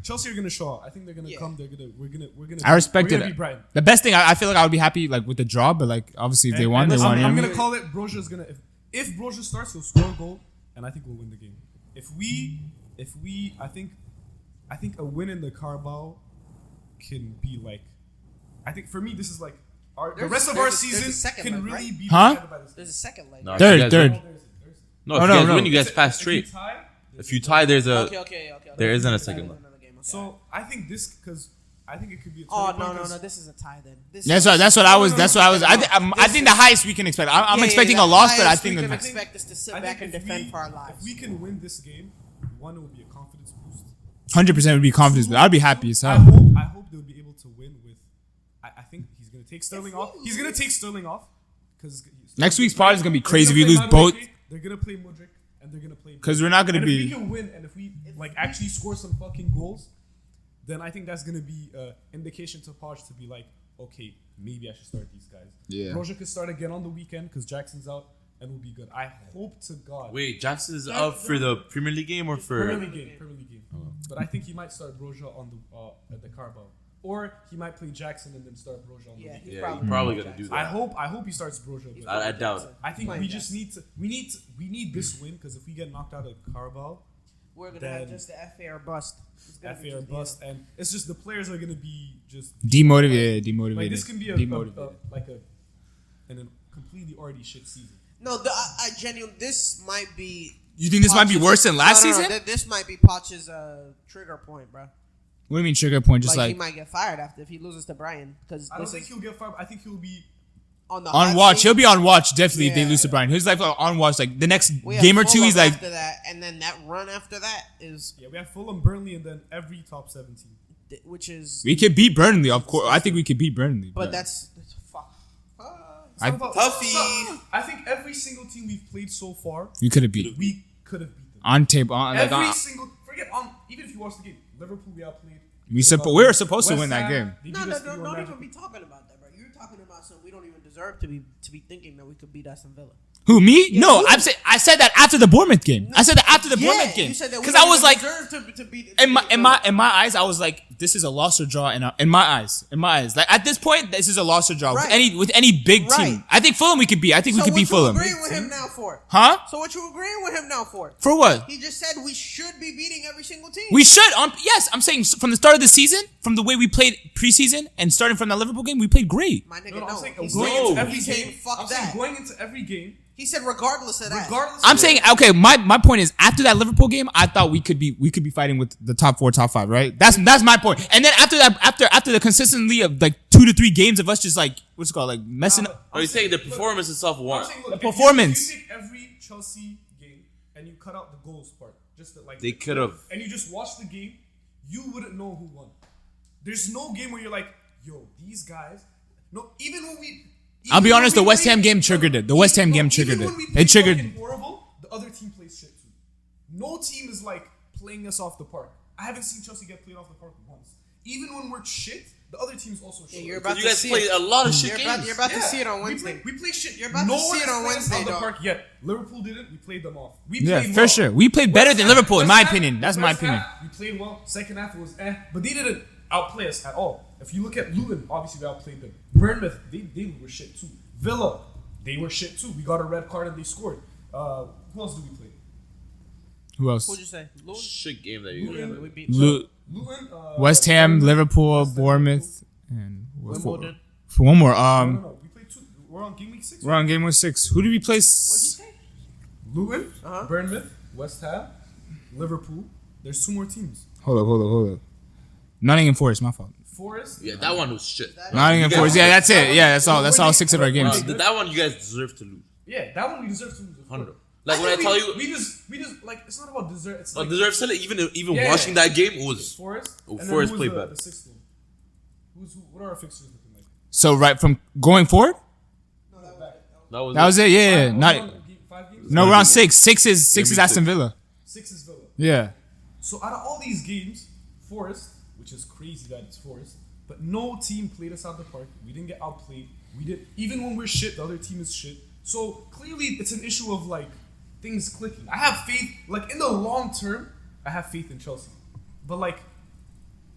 Chelsea are gonna show up. I think they're gonna Yeah. come. We're gonna. I respect we're gonna it. beat Brighton. The best thing I feel like I would be happy like with the draw, but like obviously if they won, they listen, won. You know I'm what I gonna mean? call it. Broja's gonna. If Broja starts, he'll score a goal, and I think we'll win the game. If we, I think a win in the Carabao can be like. I think for me, this is like the rest of our there's a season second can leg, really right? be Huh? decided by this. There's a second leg. No, if Third, you guys third. win- No, Oh, if you no, guys no. win, you guys pass If straight. you tie, If you tie, there's a Okay. there isn't a second one. Another game, okay. so I think this because I think it could be. A Oh turning no point no 'cause no! This is a tie then. That's what I was. I think the highest we can expect. I'm expecting a loss, but I think we can the expect us to sit I back think and if defend we- for our lives. If we can win this game, one, it will be a confidence boost. 100% would be confidence, but I'd be happy as I hell. hope they'll be able to win with. I think he's gonna take Sterling off. He's gonna take Sterling off because Next week's part is gonna be crazy if we lose both. They're gonna play Mudryk and they're gonna play. Because we're not gonna and be. If we can win and if we like actually score some fucking goals, then I think that's gonna be an indication to Poch to be like, okay, maybe I should start these guys. Yeah. Broja could start again on the weekend because Jackson's out and we'll be good. I hope to God. Wait, Jackson is out for the Premier League game or for? Premier League game. But I think he might start Broja on the at the Carabao, or he might play Jackson and then start Broja on the weekend. He's Yeah, probably, he's probably gonna do that. I hope he starts Broja. But I doubt it. I think Might we guess. just we need this win because if we get knocked out of Carabao, we're gonna have then just the FA or bust. It's gonna be FA or just- bust, and it's just the players are gonna be just Demotivated. like this can be Demotivated. a completely already shit season. No, I genuinely this might be. You think this might be Poch's- worse than last no, season? This might be Poch's trigger point, bro. What do you mean trigger point? Just Like, like he might get fired after if he loses to Brian because I don't this think is he'll get fired. I think he'll be on the on hot watch. seat. He'll be on watch definitely if they Yeah. lose to Brian. He's like on watch. Like the next We have game or two, Fulham he's like, after that, and then that run after that is yeah. We have Fulham, Burnley, and then every top 17. which is. we could beat Burnley. Of course, I think we could beat Burnley. But that's fuck. It's not about- Tuffy. I think every single team we've played so far, we could have beat we could have beat them. on tape. On like Every on, single forget on even if you watch the game, Liverpool we outplayed. we were supposed to win that game. No, don't even be talking about that, bro. You're talking about something we don't even deserve to be thinking that we could beat Aston Villa. Who me? Yeah, No, you. I said that after the Bournemouth game. I said that after the Yeah, Bournemouth game you said that we because I don't was even like, deserve to beat. in my eyes, I was like, this is a loss or draw. In my eyes, like at this point, this is a loss or draw Right. with any big Right. team. I think Fulham we could beat. I think we could beat Fulham. So what you agreeing with him now for? Huh? So what you agreeing with him now for? For what? He just said we should be beating every single team. We should. Yes, I'm saying from the start of the season, from the way we played preseason, and starting from that Liverpool game, we played great. My nigga, No, no. I'm saying He's going saying- into every he's saying, game. fuck I'm saying that. going into every game, He said regardless of that. regardless. I'm of saying okay. My point is after that Liverpool game, I thought we could be fighting with the top 4, top 5, right? That's my point. And then after that, after the consistently of like 2 to 3 games of us just like what's it called like messing up. Are you saying the performance itself I'm won? saying, look, The if you- performance. If you take every Chelsea game and you cut out the goals part, just the, like They could have. and you just watch the game, you wouldn't know who won. There's no game where you're like, yo, these guys. No, even when we. I'll be even honest, when the we West Ham played- game triggered it. The West Ham game triggered even it. when we It played triggered. fucking horrible, the other team plays shit too. No team is like playing us off the park. I haven't seen Chelsea get played off the park once. Even when we're shit, the other team's also shit. you're about You to guys see played it. a lot of shit You're games. about to Yeah, see it on Wednesday. We play shit. You're about to see it on Wednesday, the dog. park yet. Liverpool didn't. We played them off. We Yeah, played for well. sure. We played better than Liverpool, in my opinion. That's my First opinion. half, we played well. Second half was but they didn't outplay us at all. If you look at Luton, obviously we outplayed them. Bournemouth, they were shit too. Villa, they were shit too. We got a red card and they scored. Who else do we play? Who else? What'd you say? Luton? Shit game that you Luton, We beat Lu- Luton, West Ham, Bournemouth, Liverpool, West Ham, Bournemouth, and Wimbledon. for one more. No. We played 2. We're on game week 6. We're on game week 6. Who did we play? What'd you say? Luton, Uh-huh. Bournemouth, West Ham, Liverpool. There's 2 more teams. Hold up. Nottingham Forest, my fault. Forest. Yeah, that one was shit. Nottingham You guys- Forest. Yeah, that's it. Yeah, that's all. That's all 6 of our games. That one you guys deserve to lose. Yeah, that one we deserve to lose. of 100. course. Like when I think tell you, we just like it's not about dessert. It's but like deserve to even Yeah. watching that game it was. Forest. Oh, and then Forest who's played the, better. The 6th one. What are our fixtures looking like? So right from going forward, that was it. Yeah, Five, not. are we on 5 games? No, we're on 6. 6 is week Aston 6. Villa. 6 is Villa. Yeah. So out of all these games, Forest, which is crazy that it's Forest, but no team played us out the park. We didn't get outplayed. We did even when we're shit, the other team is shit. So clearly, it's an issue of like things clicking. I have faith, like in the long term, I have faith in Chelsea, but like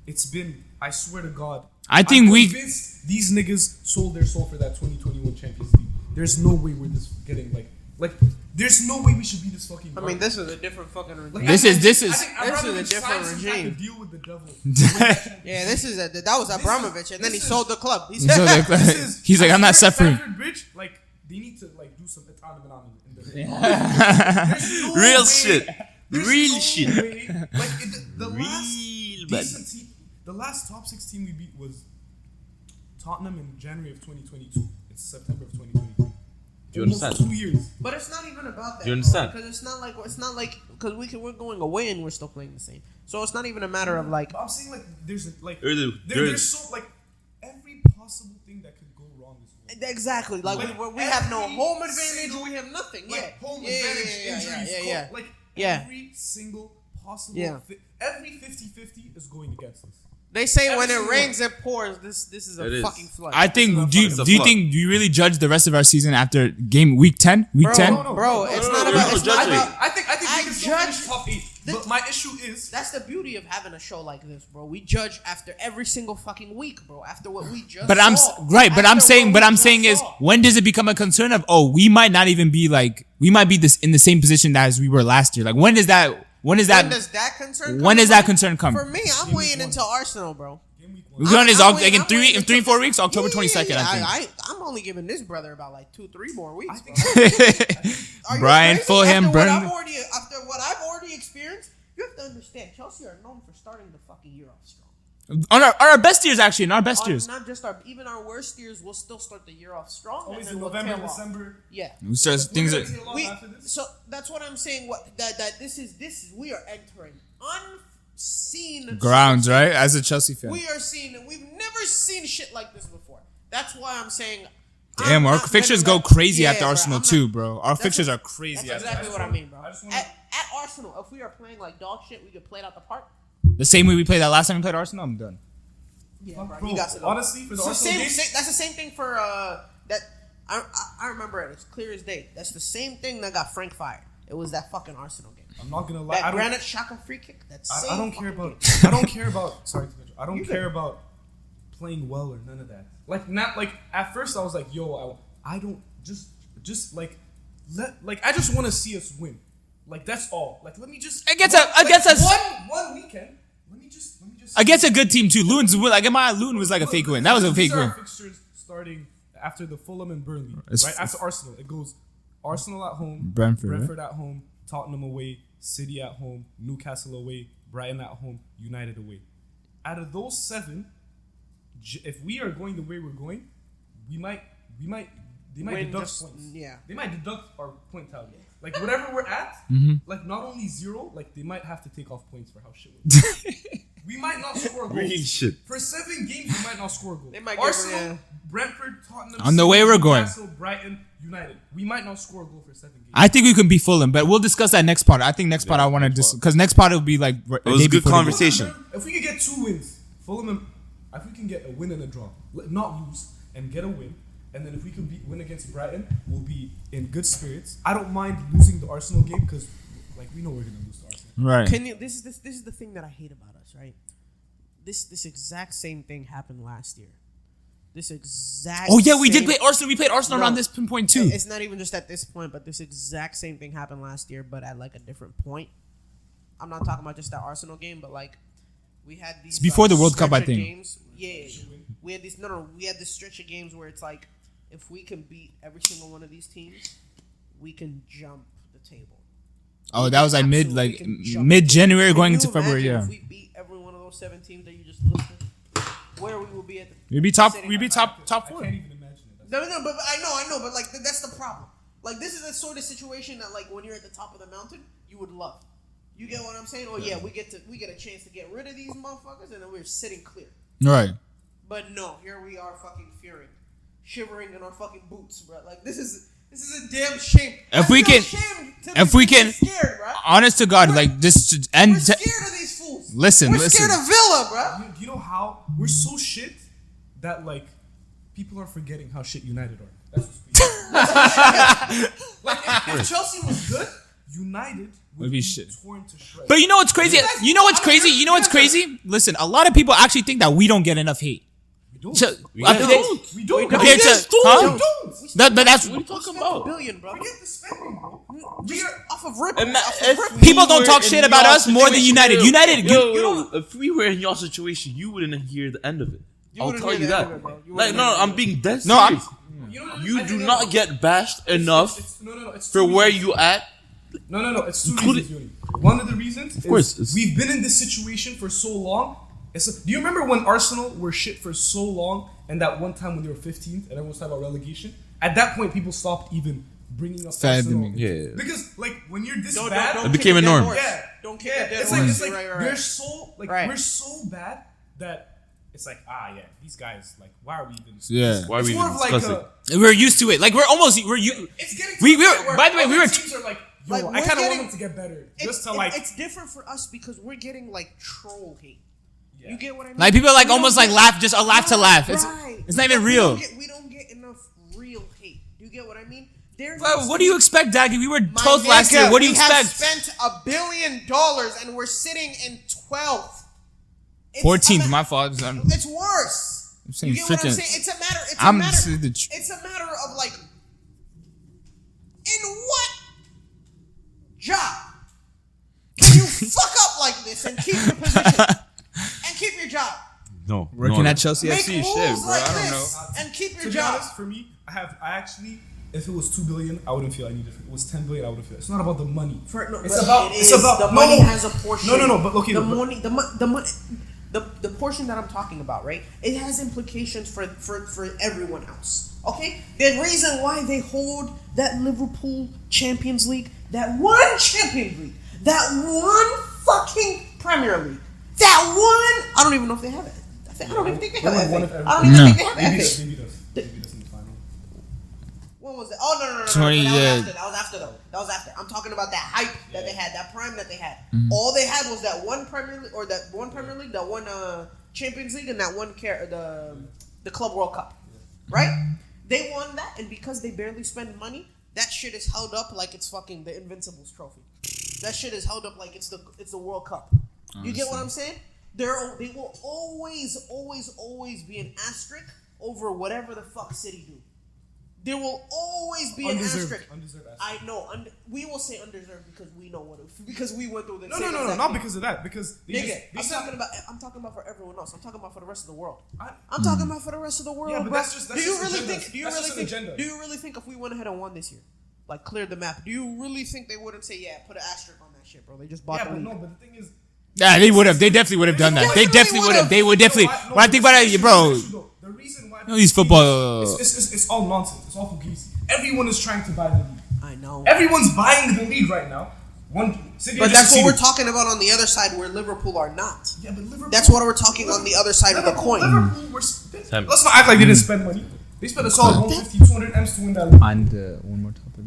it's been, I swear to God, I think I'm we- convinced these niggas sold their soul for that 2021 Champions League. There's no way we're this getting like there's no way we should be this fucking. I mean, this is a different fucking regime. Like, This I is- think this I'd is rather a we different sign some type regime. of deal with the devil. Yeah, that was Abramovich, and then he this is- sold the club. He So said, they- he's like, I'm not suffering. Stamford Bridge, like they need to like do some in the Real shit. There's Real no shit. way. Like the last Real bad. decent team, The last top 6 team we beat was Tottenham in January of 2022. It's September of 2023. Do you Almost understand? 2 years. But it's not even about that. Do you understand? Because it's not like because we're going away and we're still playing the same. So it's not even a matter of like. But I'm saying like there's There's so like every possible thing that could go wrong is wrong. Exactly. Like Like, we have no every home advantage. single- We have nothing. Like Yeah. home Yeah, advantage, yeah, injuries, yeah. like Yeah. every single possible Yeah. every 50-50 is going against us. They say Every when it single rains, it pours. This is It a is. fucking flood. I think. Do you It's a do you flop. think? Do you really judge the rest of our season after game week 10? Week Bro, 10. bro, it's no, not no, about. no, It's not judging. about. I think we I can still judge finish top 8. But my issue is That's the beauty of having a show like this, bro. We judge after every single fucking week, bro. After what we just. But I'm saw. right. But I'm After saying. what But we I'm just saying is saw. when does it become a concern of we might not even be like we might be this in the same position as we were last year. Like when does that? When is that? When does that concern? when come does that from? concern come? For me, I'm weighing into Arsenal, bro. game week We're 1. going is I'm like weighing- in I'm three, weighing in 3 into- 4 weeks, October Yeah, 22nd. I I'm only giving this brother about like 2-3 more weeks. Bro. think. Are you Brian crazy? Fulham, after what Burnley. after what I've already experienced, you have to understand. Chelsea are known for starting the fucking year off strong. On our best years, actually, in our best years. Not just even our worst years, we'll still start the year off strong. Always and in then we'll November, tail off. December. Yeah. We start things are. So that's what I'm saying. That this is we are entering unseen Grounds, right? As a Chelsea fan. We've never seen shit like this before. That's why I'm saying. Damn, I'm our not fixtures gonna go crazy yeah, after bro, Arsenal I'm not- too, bro. Our that's fixtures what- are crazy. That's after exactly what I mean, bro. I just wanna- At Arsenal, if we are playing like dog shit, we could play it out the park. The same way we played that last time we played Arsenal, I'm done. Yeah, Bro, you got to know. honestly, for the So Arsenal game, that's the same thing for that. I remember it as clear as day. That's the same thing that got Frank fired. It was that fucking Arsenal game. I'm not gonna lie. I That don't, Granit Xhaka free kick. I don't care about. I don't care about. Sorry, to interrupt. I don't You care good. about playing well or none of that. Like not like at first I was like, yo, I don't just like I just want to see us win. Like that's all. Like let me just Against one weekend. Let me just Against a good team too. Luton was like a fake win. That was a fake These are win. our fixtures starting after the Fulham and Burnley. It's- Right after Arsenal, it goes Arsenal at home, Brentford, at home, Tottenham away, City at home, Newcastle away, Brighton at home, United away. Out of those 7, if we are going the way we're going, they might Win deduct just- points. yeah. They might deduct our point tally. Like whatever we're at, Mm-hmm. like not only 0, like they might have to take off points for how shit we're We might not score goals. Really shit. For 7 games, we might not score goals. They might get- Arsenal, yeah. Brentford, Tottenham, On the City, way we're going. Newcastle, Brighton, United. We might not score a goal for 7 games. I think we can beat Fulham, but we'll discuss that next part. I think next part I want to next because next part will be like It was a good conversation. If we could get 2 wins, Fulham, if we can get a win and a draw, not lose, and get a win, and then if we can win against Brighton, we'll be in good spirits. I don't mind losing the Arsenal game because, like, we know we're gonna lose to Arsenal. Right. Can you? This is the thing that I hate about us, right? This exact same thing happened last year. This exact. Oh yeah, we did same- play Arsenal. We played Arsenal No. around this point too. It's not even just at this point, but this exact same thing happened last year, but at like a different point. I'm not talking about just that Arsenal game, but like we had these. It's before the World Cup, I stretch of think. Games. Yeah, we had these. We had this stretch of games where it's like, if we can beat every single one of these teams, we can jump the table. Oh, that was like Absolutely, we can jump. mid January Can going you into February. imagine Yeah, If we beat every one of those 7 teams that you just listed, where we will be at. we'd be top. Sitting We'd be at- top I 4. can't even imagine it. No, but I know, but like that's the problem. Like this is the sort of situation that like when you're at the top of the mountain, you would love. You get what I'm saying? Oh yeah, we get a chance to get rid of these motherfuckers, and then we're sitting clear. Right. But no, here we are, fucking fearing, shivering in our fucking boots, bro. Like this is a damn shame. If we can- if we can- scared, bro. Honest to God, like this should We're end. scared of these fools. Listen, we're listen. scared of Villa, bro. Do you know how we're so shit that like people are forgetting how shit United are? That's what's crazy. Like if Chelsea was good, United would be shit. torn to shreds. But you know what's crazy? You know what's crazy? You know what's crazy? Listen, a lot of people actually think that we don't get enough hate. we don't. So, We compared don't. We don't. compared to, huh? We don't. But that's What are you talking $1 about? billion, bro. Forget the spending, bro. Just off of rip. People don't talk shit about us more than United. United, If we were in your situation, you wouldn't hear the end of it. I'll wouldn't tell hear you the that. end of it, bro. You Like, wouldn't no, hear the I'm end being dead No, I'm- serious. You know, You I do think not get bashed enough It's for two where reasons. you at. No. It's 2 Including- reasons, Yoni. One of the reasons, course, is we've been in this situation for so long Do you remember when Arsenal were shit for so long, and that one time when they were 15th and everyone was talking about relegation? At that point, people stopped even bringing up Arsenal. Yeah. Because like when you're this bad, It became a norm. yeah, Don't kick a dead it's horse. like Right. they're so like Right. we're so bad that it's like these guys like why are we even? Yeah. Why are It's we more even of like discussing? We're used to it. Like we're it's getting to We the were- point where by the way, we other were teams are like, yo, Like, I we're kind of want getting- them to get better. Just to it's different for us because we're getting like troll hate. Yeah. You get what I mean? like people are like We don't almost like get- laugh, just a laugh to laugh. It's Right. it's not even real. We don't get enough real hate. You get what I mean? Bro, what do you expect, Daggy? We were My 12th last nigga, year. What do you we have expect? spent $1 billion and we're sitting in 12th. It's 14th, a my fault. I'm It's worse. saying You get what I'm freaking. saying? It's a matter. It's I'm a matter. saying the tr- It's a matter of like, in what job can you fuck up like this and keep your position and keep your job? No. Working no, at Chelsea Make FC, moves shit, bro. like I don't know. this and keep your To be job. honest, for me, I actually, if it was $2 billion, I wouldn't feel I needed it. If it was $10 billion, I wouldn't feel it. It's not about the money. It's It's about the money has a portion. No, but okay, the but- money, the portion that I'm talking about, right? It has implications for everyone else. Okay, the reason why they hold that Liverpool Champions League, that one Champions League, that one fucking Premier League, that one, I don't even know if they have it. I don't even think they have One it. of I don't even think they have Maybe it. does. Maybe does in the final. When was that? Oh no! 20, yeah. That was after though. That was after. I'm talking about that hype that they had, that prime that they had. All they had was that one Premier League, or that one Premier League, that one Champions League, and that one the Club World Cup, right? They won that, and because they barely spend money, that shit is held up like it's fucking the Invincibles trophy. That shit is held up like it's the World Cup. You get what I'm saying? They will always be an asterisk over whatever the fuck City do. There will always be an asterisk. Undeserved asterisk. I know. We will say undeserved because we know because we went through the No, same not exact thing. because of that. Because Nigga, they I'm said- talking about for everyone else. I'm talking about for the rest of the world. I- I'm talking about for the rest of the world, Yeah, but bro. that's just do you agenda. really think? Do you That's really just an think? agenda. Do you really think if we went ahead and won this year, like cleared the map, do you really think they wouldn't say, yeah, put an asterisk on that shit, bro? They just bought Yeah, the but league. no, but the thing is, Yeah, they would have. They definitely would have done that. They definitely would have. They would definitely. When I think about it, bro. the reason why These football. it's all nonsense. It's all fugazi. Everyone is trying to buy the league. I know. Everyone's buying the league right now. City But just that's what we're succeeded. talking about on the other side where Liverpool are not. Yeah, but Liverpool. That's what we're talking on the other side of the coin. Liverpool were Time. let's not act like they didn't spend money. They spent a solid 150, 200 M's to win that league. And one more topic.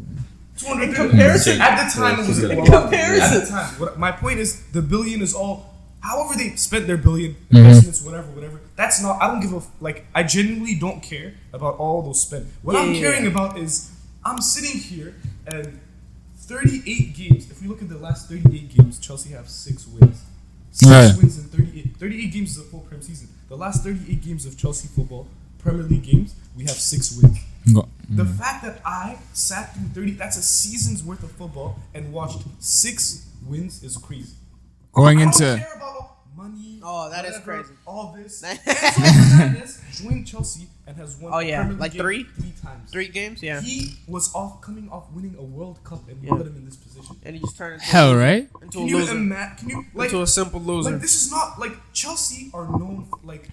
200 In comparison- at the time it was In a lot. comparison. At the time. My point is the billion is all however they spent their billion, investments, whatever. That's not I don't give a like I genuinely don't care about all those spend. What I'm caring about is I'm sitting here and 38 games. If we look at the last 38 games, Chelsea have 6 wins. 6 Right. wins in 38. 38 games is a full Prem season. The last 38 games of Chelsea football, Premier League games, we have 6 wins. The fact that I sat through 30, that's a season's worth of football and watched 6 wins is crazy. Going I into. don't care about money. Oh, that is whatever, crazy. All this. Enzo Fernandez joined Chelsea and has won. Oh, a yeah. Premier League Like game 3? 3 times. 3 games, yeah. He was coming off winning a World Cup and we Yeah. put him in this position. And he just turned into Hell, right? into Can a you loser. imagine? Can you like? Into a simple loser. Like this is not like Chelsea are known like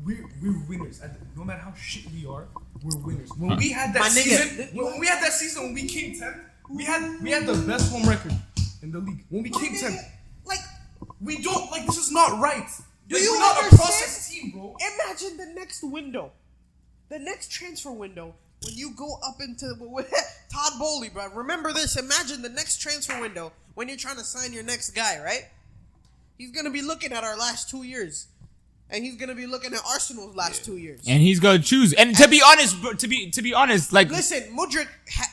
we're winners. No matter how shit we are, we're winners. When we had that My nigga, season, when we had that season when we came 10th, we had the best home record in the league. When we came 10th, Like, we don't like this is not right. Do Like, you we're not a understand? process team, bro. imagine the next window, the next transfer window, when you go up into Todd Bowley, bro. Remember this. Imagine the next transfer window when you're trying to sign your next guy, right? He's gonna be looking at our last 2 years, and he's gonna be looking at Arsenal's last 2 years. And he's gonna choose. And to be honest, bro, to be honest, like Listen, Mudryk,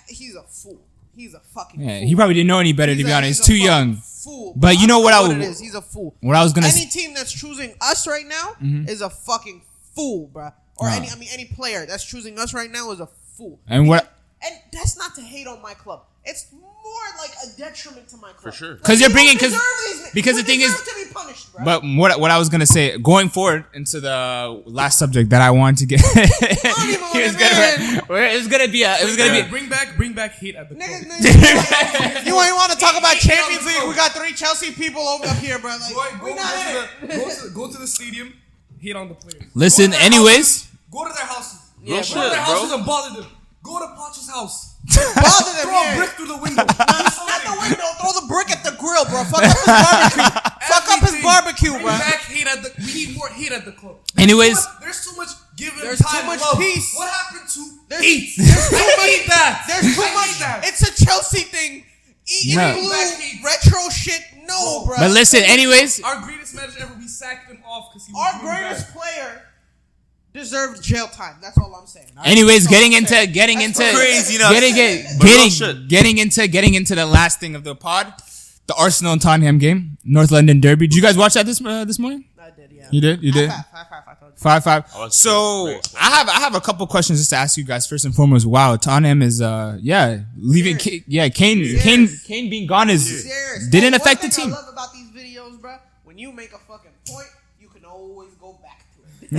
he's a fool. He's a fucking yeah, fool. he probably didn't know any better. To He's be a- honest, he's too a young. fucking Fool, But bro. you know what I don't I- know it is. He's a fool. What I was gonna Any team that's choosing us right now is a fucking fool, bro. Or Nah. any player that's choosing us right now is a fool. And what? And that's not to hate on my club. It's more like a detriment to my club. For sure. Because you're bringing because the thing is to be punished, bro. But what I was gonna say, going forward into the last subject that I wanted to get, it was gonna be Bring back hate at the club. Niggas, you ain't want to talk about Champions League? We got 3 Chelsea people over up here, bro. Like, Go to the stadium, hate on the players. Listen, anyways. Go to their houses. Real Go shit, to their houses bro. and bother them. Go to Poch's house. bother them. Throw a brick through the window. Not the window. Throw the brick at the grill, bro. Fuck up his barbecue. Fuck up his barbecue, bro. We need more hate at the club. Anyways, there's too much giving. There's time, too much love. peace. What happened to There's hate that? There's too much. It's a Chelsea thing. Eating No. blue retro shit. No, bro. but listen, anyways. Our greatest manager ever, we sacked him off because he was Our doing greatest bad. player deserved jail time. That's all I'm saying. Anyways, getting into Crazy enough. getting into the last thing of the pod, the Arsenal and Tottenham game, North London Derby. Did you guys watch that this morning? I did, yeah. You did. High five. 5-5. So I have a couple questions just to ask you guys. First and foremost, wow, Tottenham is leaving. Kane being gone is Serious. didn't One affect the thing team. I love about these videos, bro, when you make a fucking point, you can always go back to it. You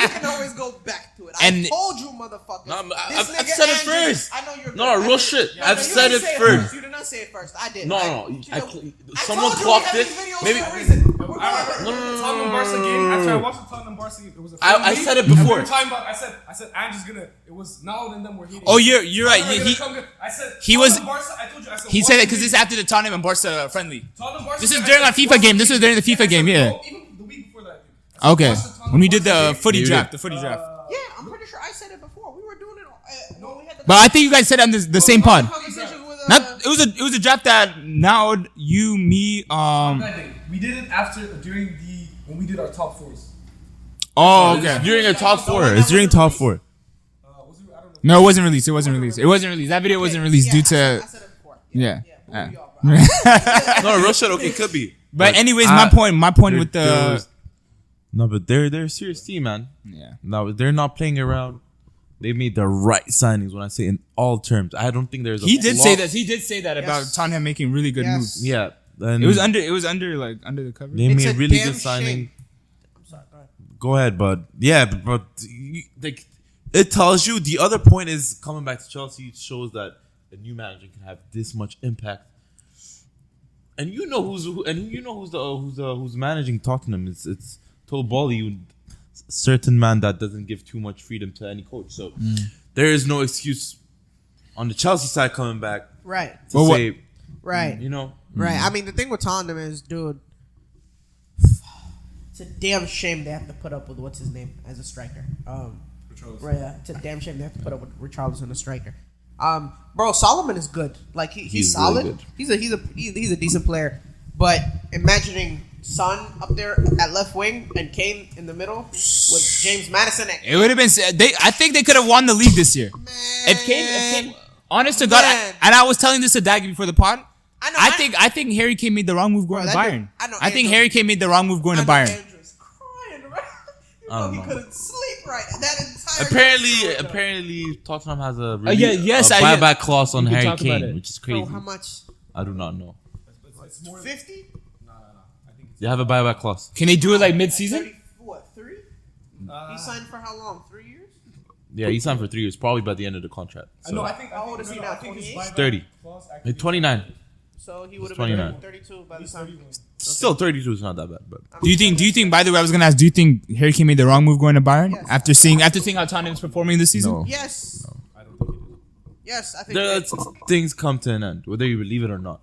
can always go back to it. And- I told you, motherfucker. No, This I've nigga said it Andrew- first. I know you're No, good. real shit. I've you said didn't it say first. You did not say it first. I did. No, someone told you we clocked have it. these videos Maybe- for a reason. We're going back. The Tottenham Barca game. After I watched the Tottenham Barca game, it was a I friendly. said it And we before. were talking about. I said Andrew's gonna. It was now and then we're hating. Oh, you're right. Tottenham are He gonna come good. I said he was- Tottenham Barca, I told you. I said he said it watch because the this is after the Tottenham and Barca friendly. Tottenham Barca This is game, during I our said, FIFA watch game. the This was game. during the FIFA I game, said, yeah. no, even the week before that. I said, Okay, watch the Tottenham when we did Barca the game. footy You draft, did. the footy draft. Yeah, I'm pretty sure I said it before. We were doing it when we had the But I think you guys said it on the same pod. conversations with Not it was a draft that now you, me, That day. We did it after when we did our top fours. Oh, okay. During a top four. It's during top four. Was it, I don't know. No, it wasn't released. It wasn't released. That video wasn't released due to I said it before. yeah. But we all, bro. No, real shit. Okay, could be. But anyways, I- my point with the No, but they're a serious team, man. yeah. No, they're not playing around. They made the right signings. When I say in all terms, I don't think there's. He did say that about Yes. Tottenham making really good Yes. moves. Yeah, and It was under the cover. They It's made a a really damn good signing. shame. I'm sorry. Go ahead. Go ahead, but yeah, but like it tells you the other point is coming back to Chelsea. It shows that a new manager can have this much impact, and you know who's managing Tottenham. It's Todd Bowley, certain man that doesn't give too much freedom to any coach. So there is no excuse on the Chelsea side coming back Right. to Well, say, Right. you know, Right. I mean, the thing with Tottenham is, dude, it's a damn shame they have to put up with what's his name as a striker. Right. Yeah. It's a damn shame they have to put up with Richarlison as a striker. Bro, Solomon is good. Like he's He's solid. really good. He's a decent player. But imagining Son up there at left wing and Kane in the middle with James Madison at It would have been. I think they could have won the league this year. If Kane, honest to God, Man. and I was telling this to Daggy before the pod. I know. I think Harry Kane made the wrong move going Bro, to that Bayern. dude- I know I think Andrew- Harry Kane made the wrong move going to I know Bayern. Andrew's crying, right? You I know don't he know. couldn't sleep right that entire Apparently, Tottenham has a really, yes, a I- buyback clause on we could Harry talk about Kane, it. which is Bro, crazy. how much? I do not know. It's more 50? No. I think it's They have a buyback clause. Can they do it like mid-season? 30, what, 3? He signed for how long? 3 years? Yeah, he signed for 3 years, probably by the end of the contract. So No, I think. How old is he now, I think his 28? buyback 30. clause actually- 29. So he would have 29. been 32 by the He's time. 31. Still 32 is not that bad, but Do you think? By the way, I was gonna ask. Do you think Harry Kane made the wrong move going to Bayern Yes. after seeing how Tottenham's performing this season? no. Yes. I don't think he did. Yes, I think There's, things come to an end, whether you believe it or not.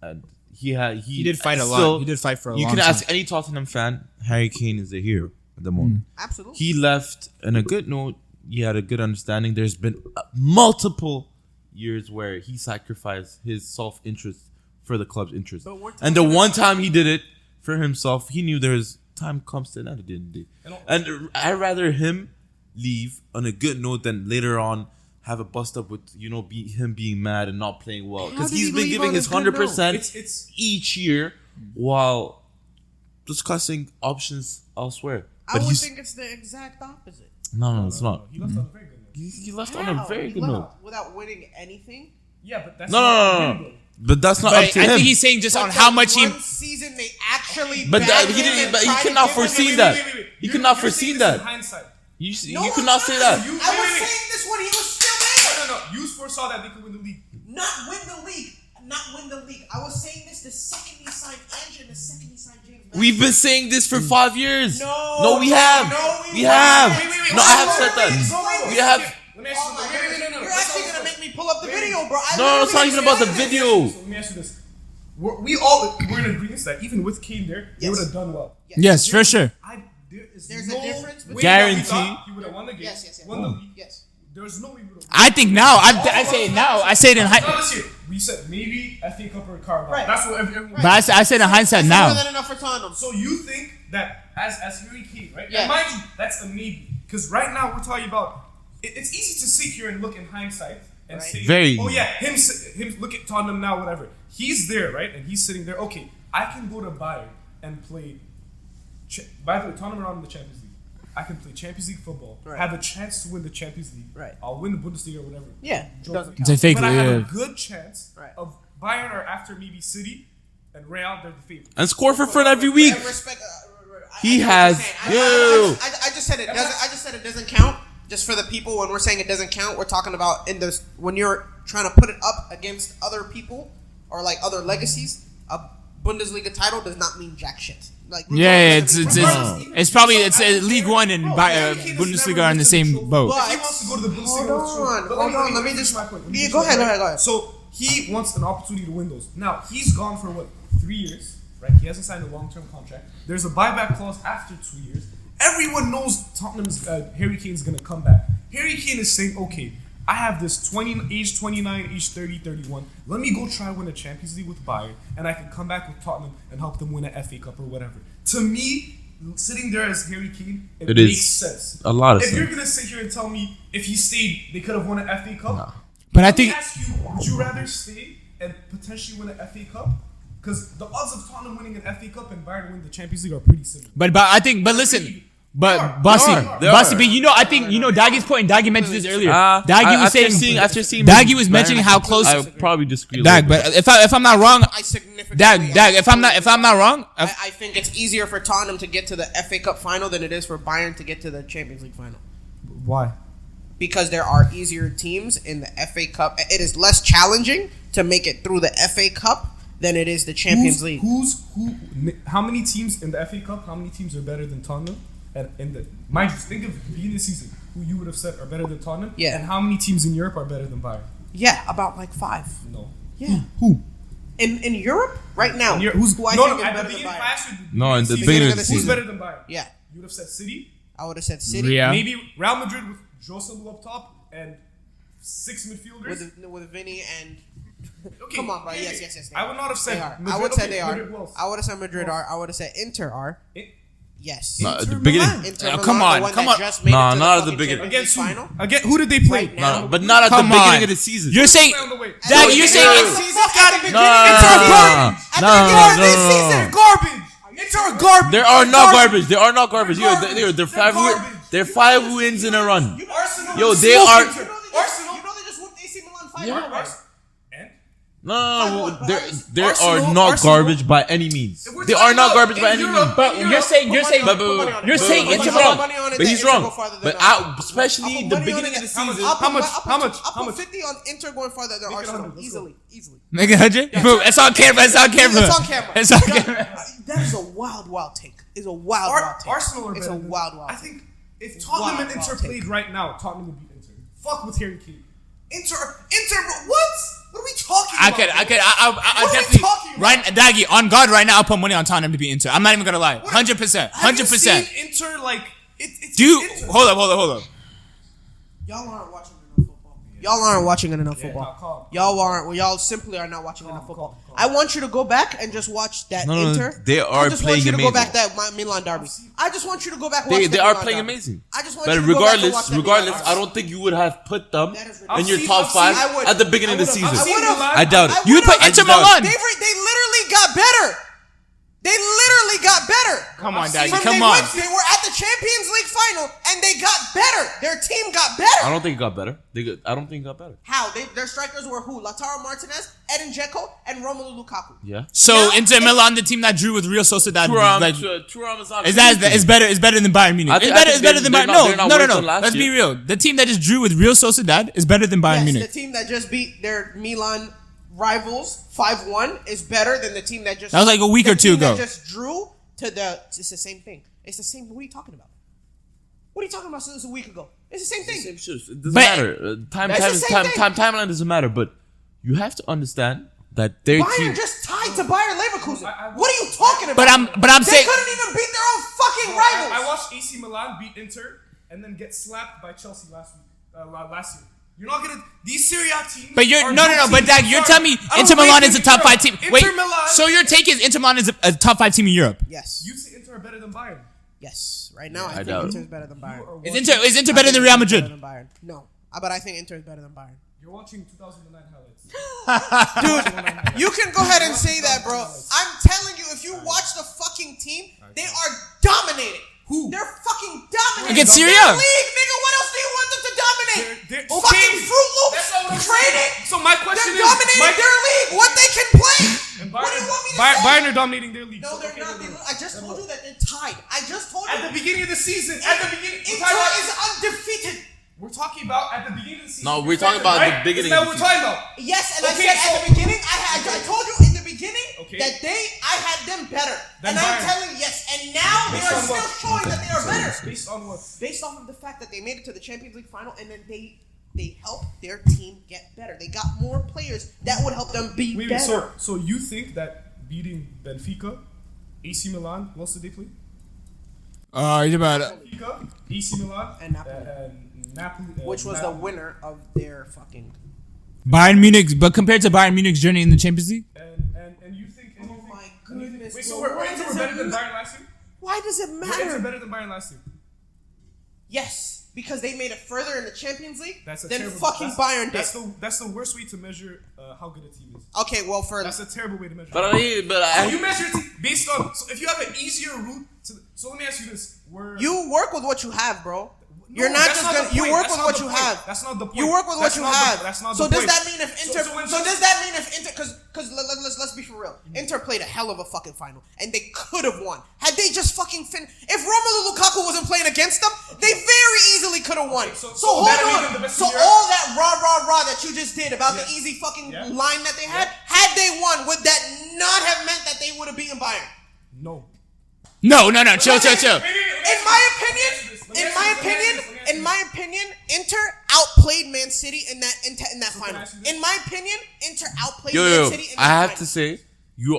And he did fight a lot. still- He did fight for a You long can time. ask any Tottenham fan. Harry Kane is a hero at the moment. absolutely. He left on a good note. He had a good understanding. There's been multiple years where he sacrificed his self-interest for the club's interest. But we're And the talking one time he did it for himself, he knew there's time comes to an end at the end of the day. And- And I'd rather him leave on a good note than later on have a bust up with him being mad and not playing well, because did he's he been leave giving on a his good 100% It's each year while discussing options elsewhere. I But would he's think it's the exact opposite. no, it's not. He left on a very good note. He left on a very good note. Without winning anything. Yeah, but that's No. But that's not up But to I him. think he's saying just on how much he. One season they actually. But bagged he him didn't. and But he tried to could not give him- foresee that. He could not foresee You're saying this that. in hindsight. You could not say that. I was saying this when he was still there. No. You foresaw that they could win the league. Not win the league. I was saying this the second he signed Ange and the second he signed James. We've been saying this for 5 years. No, we have. We have. Wait. No, I have said that. We have. Let me ask you. You're actually gonna make me pull up the video, bro. No, it's not even about the video. So let me ask you this: we're in agreement that even with Kane there, they would have done well. Yes, for sure. There's a difference between Guarantee. He would have won the game. Yes. Won the league. Yes. There's no way we would have. I think now. I say it now. I say it in Not hindsight. this year. We said maybe FA Cup or Carabao. Right. That's what everyone. But I said in hindsight More now. than enough for Tottenham. So you think that as Harry Kane, right? Yeah. And mind you, that's a maybe. Because right now we're talking about. It's easy to sit here and look in hindsight and Right. say, Very "Oh easy. yeah, him. Look at Tottenham now, whatever. He's there, right? And he's sitting there. Okay, I can go to Bayern and play. By the way, Tottenham are on the Champions League. I can play Champions League football, Right. have a chance to win the Champions League. Right. I'll win the Bundesliga or whatever. Yeah. Joke. Doesn't It's a fake. But I have a Yeah. good chance Right. of Bayern or after maybe City and Real, they're the favorite. And score for front every week. Respect. He has. Yo. I just said it doesn't. I just said it doesn't count. Just for the people, when we're saying it doesn't count, we're talking about when you're trying to put it up against other people or like other legacies. A Bundesliga title does not mean jack shit. Like Yeah, regardless- it's probably League One and Bundesliga are in the same boat. If he wants to go to the Bundesliga, Hold on. Let me just. my point. Yeah, go ahead. So he wants an opportunity to win those. Now he's gone for what 3 years, right? He hasn't signed a long-term contract. There's a buyback clause after 2 years. Everyone knows Tottenham's Harry Kane's gonna come back. Harry Kane is saying, okay, I have this age 29, age 30, 31. Let me go try win a Champions League with Bayern, and I can come back with Tottenham and help them win an FA Cup or whatever. To me, sitting there as Harry Kane, it It makes is sense. a lot of If sense. you're gonna sit here and tell me if he stayed, they could have won an FA Cup. But I Let me think ask you, would you rather stay and potentially win an FA Cup? Because the odds of Tottenham winning an FA Cup and Bayern winning the Champions League are pretty similar. but listen. But Bossy, They are. but I think Dagi's point. Dagi mentioned this earlier. Dagi was saying after seeing Dagi was mentioning how close. I probably disagree. Dag, but if I'm not wrong, I significantly. Dag, if I'm not wrong, I think it's easier for Tottenham to get to the FA Cup final than it is for Bayern to get to the Champions League final. Why? Because there are easier teams in the FA Cup. It is less challenging to make it through the FA Cup than it is the Champions League. How many teams in the FA Cup? How many teams are better than Tottenham? And mind you, think of the beginning of the season who you would have said are better than Tottenham. Yeah. And how many teams in Europe are better than Bayern? Yeah, about like 5. No. Yeah. Who? In Europe right now, who I no, think is at the better than beginning Bayern? last year. No, in the season, beginning of the who's season. better than Bayern? Yeah, You would have said City. I would have said City Yeah. Maybe Real Madrid with Joselu up top and 6 midfielders. with Vinny and. Okay, Come on, bro. yeah, Yes. yeah. They I would not have said They are. Madrid. I would say Okay, they are. Madrid, who else? I would have said Madrid are. I would have said Inter are. Yes. No, at the Inter beginning. Milan. Inter Yeah, Milan, come the on, one come that on. just made Nah, it to not at the the fucking beginning. Champions Against League who? final. Again, who did they play? Right now. No, but not at the Come beginning on. of the season. You're saying, Down the way. Dag, you're saying At the it's. beginning of the No. Garbage. Inter are garbage. There are not garbage. There are not garbage. Yo, Garbage. they're They're 5 garbage. They're 5 wins in a run. Arsenal. Yo, they Smoked are. Inter. Arsenal. You know they just whooped AC Milan 5-1. Yeah. right? And No, there Arsenal- are not Arsenal- garbage by any means. We're They are talking not about garbage by in any Europe. means. But you're saying, Put money you're saying but Inter he's Milan. wrong. money on it But that he's Inter wrong. go farther than But us. especially I'll the put money beginning on of the it. season. How much? I'll put 50 on Inter going farther than Make it Arsenal. 100. Let's Easily. Make it 100? Bro, it's on camera. It's on camera. It's on camera. It's on camera. That is a wild take. It's a wild take. Arsenal are It's better a than- wild I take. think if Tottenham and Wild Inter take. played right now, Tottenham would beat Inter. Fuck with Harry Kane. Inter. What? What are we talking I about? could What are we definitely. talking about? Right, Daggy, on God, right now, I'll put money on Tottenham to be Inter. I'm not even gonna lie. 100%. Have you 100%. seen Inter like it's Dude, Inter. hold up. Y'all aren't watching enough football. Y'all aren't watching enough football. calm. Y'all aren't. Well, y'all simply are not watching enough football. calm. I want you to go back and just watch that No, Inter. they are I just playing want you to amazing. go back that Milan derby. I just want you to go back. Watch They the are Milan playing derby. amazing. I just want But you to go back and regardless, watch that Milan derby. I don't think you would have put them That is in your ridiculous. top I've 5 seen- I would. at the beginning of the I would've. season. I've seen Milan. I doubt it. I You would put would've. Inter I doubt Milan. They literally got better. They literally got better. Come on, Daddy. From Come they on. went- they were at the Champions League final and they got better. Their team got better. I don't think it got better. I don't think it got better. How? Their strikers were who? Lautaro Martinez, Edin Dzeko, and Romelu Lukaku. Yeah. So Now, Inter Milan, the team that drew with Real Sociedad, like, Thuram is not. is better than Bayern Munich. I think It's better than they're Bayern. not- they're not No. worse than last Let's be year. real. The team that just drew with Real Sociedad is better than Bayern Yes, Munich. the team that just beat their Milan rivals 5-1 is better than the team that just. That was like a week the or two team that ago. just drew to the. It's the same thing. It's the same. What are you talking about? What are you talking about? Since a week ago, it's the same thing. Same shit. It doesn't But- matter. That's the same thing. Timeline doesn't matter. But you have to understand that their Bayern team. just tied to Bayern Leverkusen. What are you talking about? But I'm they saying, couldn't even beat their own fucking rivals. I watched AC Milan beat Inter and then get slapped by Chelsea last year. You're not gonna these Serie A teams. but you're are no. good But teams. Dag, you're Sorry. telling me I don't Inter Milan rate is a them top in 5 team. Europe. Wait, Inter Milan. so your take is Inter Milan is a top 5 team in Europe? Yes. You say Inter are better than Bayern. Yes. Right now, I think doubt it. Inter is better than Bayern. Is Inter better than Real Madrid? Better than Bayern. No, but I think Inter is better than Bayern. You're watching 2009 highlights. Dude, you can go ahead and say that, bro. I'm telling you, if you watch the fucking team, they are dominating. Who? They're fucking dominating. Against Syria? Their league, nigga. What else do you want them to dominate? They're- Fucking Fruit That's not what I'm Loops trading. saying. So my question They're is, dominating their league. What they can play. And What do you want me to Bayern, say? Bayern are dominating their league. No, So, they're okay, not. no, no. I just told you that they're tied. I just told you. At the beginning of the season, at the beginning, Inter is undefeated. we're talking about at the beginning of the season. No, we're talking about the beginning Isn't that of what the we're talking about? Yes, and Okay, I said so- at the beginning, I told you in the beginning Okay. that I had them better. Then And I'm Bayern. telling you, yes, and now they Based are on still what? showing that they are better. Based on what? Based off of the fact that they made it to the Champions League final and then they helped their team get better. They got more players that would help them be Wait, better. so you think that beating Benfica, AC Milan, what else did they play? You're about Benfica, AC Milan, And Napoli. and Napoli, Which was the winner of their fucking. Bayern Munich, but compared to Bayern Munich's journey in the Champions League, and you think? And you Oh think, my and you think- goodness, Wait, bro. so we're Why Inter does were better it than matter? Bayern last year? Why does it Were Inter matter? better than Bayern last year? Yes, because they made it further in the Champions League That's a than terrible. fucking Bayern did. That's the worst way to measure how good a team is. Okay, well, for That's a terrible way to measure. But you measure a team based on. So if you have an easier route, so let me ask you this: you work with what you have, bro. No, You're not that's just not gonna. the You point. work That's with not what the you point. have. That's not the point. You work with That's what you not the- have. that's not so the does point. that mean if Inter? So when So Chelsea- does that mean if Inter? Because let's be for real. Inter played a hell of a fucking final, and they could have won had they just fucking If Romelu Lukaku wasn't playing against them, they very easily could have won. Okay, so hold better make them the on. best So in Europe? all that rah that you just did about the Yeah. easy fucking Yeah. line that they had they won, would that not have meant that they would have beaten Bayern? No. no. Chill. In my opinion, Inter outplayed Man City in that final. ask you this? In my opinion, Inter outplayed yo, Man City in that I have final. to say,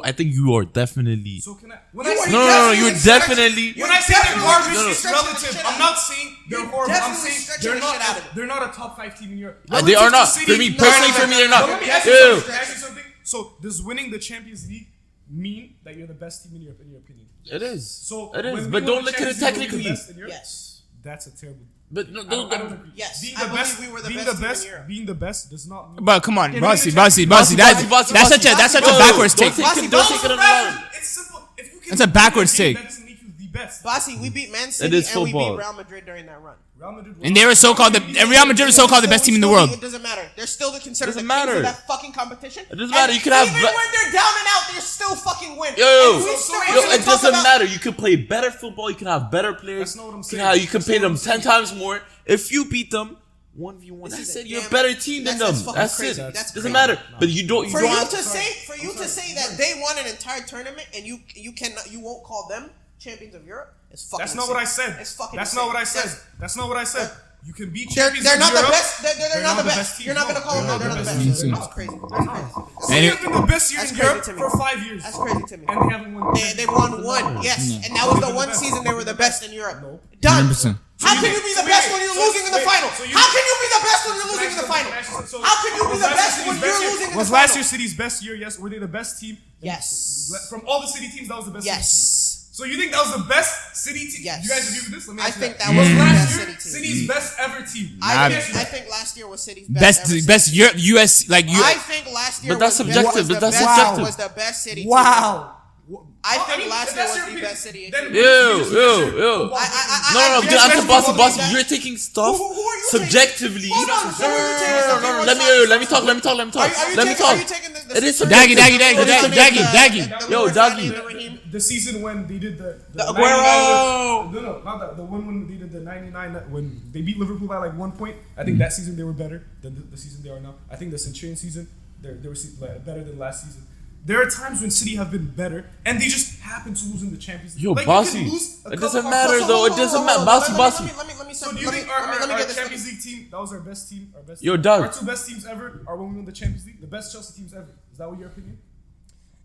I think you are definitely. So can I? When You I are say No, you're definitely definitely. When I say they're definitely garbage, no, no. it's stretching the relative. shit I'm out not of it. saying they're You're horrible. I'm definitely saying stretching they're the not. shit out of it. They're not a top 5 team in Europe. They are Relative not. to City- For me, No, personally, no, for no, me, they're no, not. Let me ask you Yo. something. Can I ask you something? So does winning the Champions League mean that you're the best team in Europe, in your opinion? It is. So It when is. we But won don't the look at it Champions League, were we the technically. best in Europe? Yes. That's a terrible. But no, I don't agree. Yes, Being I the believe best, we were the being best the team in best, Europe. being the best does not mean. But come on, Yeah, Bossy. Bossy, That's such a Yo, backwards don't take. take it- Those don't take it are on the line. bad. It's simple. If you can That's a win backwards game, take. That doesn't make you the best. Bossy, we beat Man City is and we football. beat Real Madrid during that run. Real Madrid. And they were and Real Madrid was so-called the best team in the world. It doesn't matter. They're still considered the Doesn't kings matter. of that fucking competition. It doesn't matter. You can have even when they're down and out, they're still fucking win. Yo, And we still yo, actually it talk doesn't about- matter. You can play better football. You can have better players. That's not what I'm saying. You can That's pay not them what I'm 10 times more. If you beat them 1v1, This I is said a you're a damn- better team than that's them. fucking That's crazy. it. That's Doesn't crazy. matter. But you don't. For don't you have to say that they won an entire tournament and you won't call them champions of Europe is fucking. That's not what I said. It's fucking. That's insane. not what I said. Yes. That's not what I said. You can beat They're champions not of the Europe. best. They're not the best. team. You're not gonna call them. No, they're not the best. team. That's crazy. That's crazy. So they've been the best year That's in crazy Europe to me. for 5 years. That's crazy to me. And they haven't won. They won one, yes, and that was the one season they were the best in Europe. No. Done. 100%. How can you be the best when you're losing in the final? so you- How can you be the best when you're losing in the final? How can you be the best when you're losing in the Was last final? year City's best year? Yes. Were they the best team? Yes. From all the City teams, that was the best. City team. Yes. So you think that was the best City team? Yes. You guys agree with this? Let me I ask you think that. that was the Last best year, City team. City's best ever team. I Nah, think last year was City's best. Best US like you. I think last year But that's was subjective, was but the that's best- subjective. Was the best City. Wow. Team. I think mean, last if year that's was your the opinion, best City. then- Yo. No, Yes, I'm yes, Bossy. yes. You're taking stuff Who are you subjectively. Hold on, so who are you taking? No. Okay, Let me talk. Are you taking the It is Daggy. Yo, Daggy. The season when they did the Aguero. 99 no, not that. The one when they did the 99 when they beat Liverpool by like 1 point. I think that season they were better than the season they are now. I think the Centurion season they were better than last season. There are times when City have been better and they just happen to lose in the Champions League. Yo, like, Bossy. you can lose a It couple doesn't of- matter though. It doesn't matter. Bossy. Let me So do you think our get this. Champions League team, that was our best team? Yo, Doug. Our 2 best teams ever are when we won the Champions League. The best Chelsea teams ever. Is that what your opinion?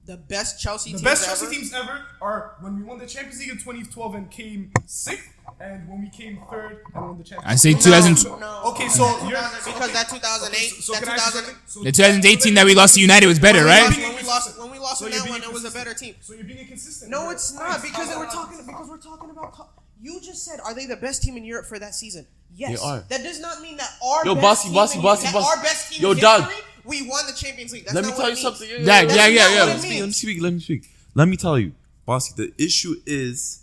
The best Chelsea The teams best ever. Chelsea teams ever are when we won the Champions League in 2012 and came 6th, and when we came 3rd and won the Champions I say League. 2000. No. Okay, so you're Because that 2008, So that can I ask you 2000. something? So The 2018 that we lost to United was better, right? When we lost So in you're that being one, it was a inconsistent. better team. So you're being inconsistent. No, it's not because we're talking about. You just said, are they the best team in Europe for that season? Yes. They are. That does not mean that our Yo, best Bossy. team our best team Yo, in Doug. history, we won the Champions League. That's Let me not tell what you it means. something. Yeah. Let me speak. Bossy, the issue is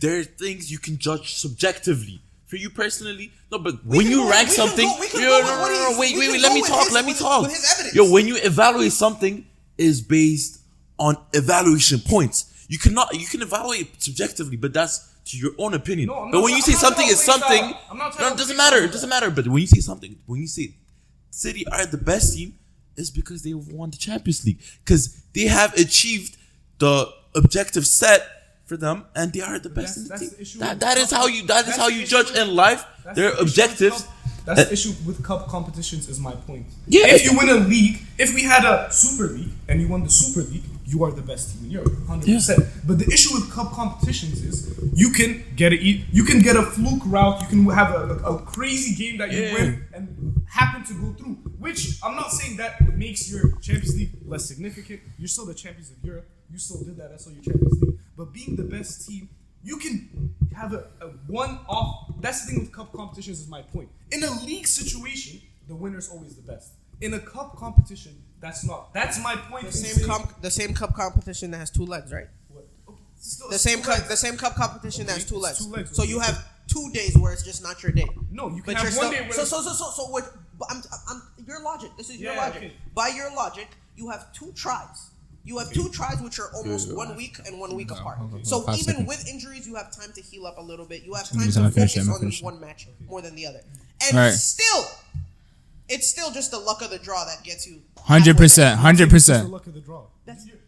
there are things you can judge subjectively. For you personally, no, but when you rank something, wait, let me talk. With his evidence. Yo, when you evaluate something is based on evaluation points. You can evaluate subjectively, but that's to your own opinion. No, I'm but not- when you I'm say not something talking is about something, freestyle. I'm not talking no, it about doesn't freestyle. matter. It doesn't matter. But when you say City are the best team, it's because they won the Champions League. Because they have achieved the objective set for them, and they are the best in the That's team. the issue That with is cup- how you that's the issue judge with- in life. That's Their the issue with objectives. cup- That's the issue with cup competitions. Is my point. Yeah. If you win a league, if we had a Super League and you won the Super League, you are the best team in Europe, 100%. But the issue with cup competitions is you can get a fluke route, you can have a crazy game that you win and happen to go through. Which I'm not saying that makes your Champions League less significant. You're still the champions of Europe. You still did that. That's still your Champions League. But being the best team, you can have a one-off. That's the thing with cup competitions. Is my point. In a league situation, the winner's always the best. In a cup competition, that's not. That's my point. The same cup competition that has 2 legs, right? The same cup competition that has 2 legs. 2 legs. So you have 2 days where it's just not your day. No, you can But have you're one still, day where so what? Your logic. This is your Yeah, logic. okay. By your logic, you have 2 tries. You have 2 tries which are almost 1 week and 1 week apart. So 5 even seconds. with injuries, you have time to heal up a little bit. You have time minutes, to I'm gonna finish focus it, I'm on gonna finish one match more than the other. And Right. it's still just the luck of the draw that gets you. 100%. It's the 100%. luck of the draw.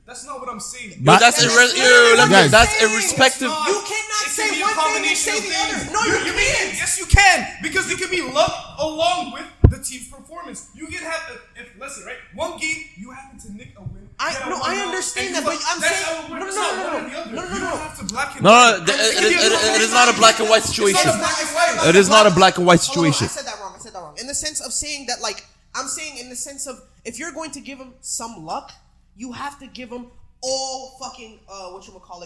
That's not what I'm saying. But- That's Guys. that's irrespective. You cannot It say can be a one thing and combination say of the things. other. No, you mean- can't. Yes, you can, because it can be luck along with the team's performance. You can have, if let's say, right, one game you happen to nick a win. I understand that, but I'm saying no. You don't have to black and No, white. it is not a black and white situation. black and white. It is not a black and white Hold on, situation. I said that wrong. In the sense of saying that, like, I'm saying in the sense of if you're going to give him some luck, you have to give him all fucking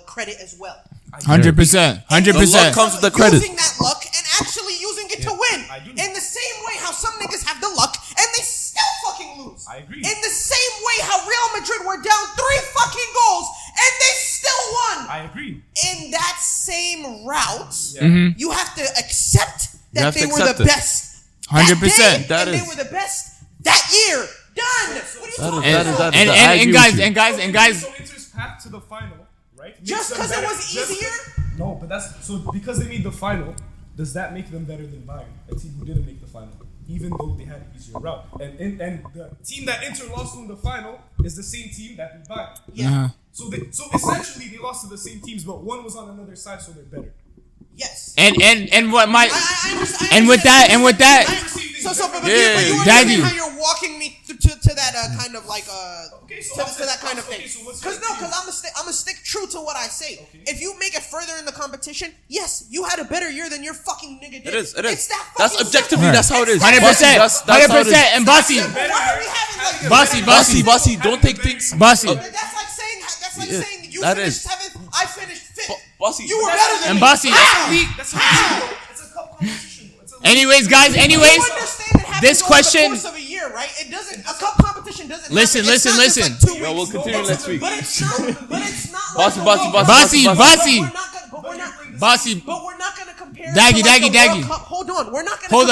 credit as well. 100%. The luck comes with the credit. Using that luck and actually using it to win. I do. In the same way how some niggas have the luck and they still fucking lose. I agree. In the same way how Real Madrid were down 3 fucking goals and they still won. I agree. In that same route, Mm-hmm. you have to accept that have they to were the accept it. best. 100%. That and is. they were the best that year. Done. What are you talking That is- about? that is- I agree with you. And guys, So Inter's path to the final, right? Just makes them because it better. was Just- easier? No, but that's so because they made the final. Does that make them better than Bayern, a team who didn't make the final, even though they had an easier route? And the team that Inter lost to in the final is the same team that beat Bayern. Yeah. So essentially they lost to the same teams, but one was on another side, so they're better. Yes. and what my I understand. and with that But Yeah, you Daddy. understand how you're walking me to that kind of like Okay, so to that kind of thing. okay, so what's Because your I'm gonna stick true to what I say. Okay. If you make it further in the competition, yes, you had a better year than your fucking nigga did. It is. It's that That's fucking objectively. simple. That's how it is. 100%. That's how it 100%. is. And Bossy, Why are we having like Bossy, Don't take things. Bossy. That's like saying Yeah, saying you that finished is. 7th, I finished 5th. Bossy. You were better than And me. Bossy. That's how it's a cup competition. It's a Anyways, guys. You Anyways, understand it happens this over question- the course of a year, right? A cup competition doesn't. Listen, happen. It's listen, not just listen. like 2 Yo, we'll weeks. continue next week. But it's not Bossy. Bossy. Bossy. But we're not gonna compare. Daggy. Hold on. We're not gonna. Hold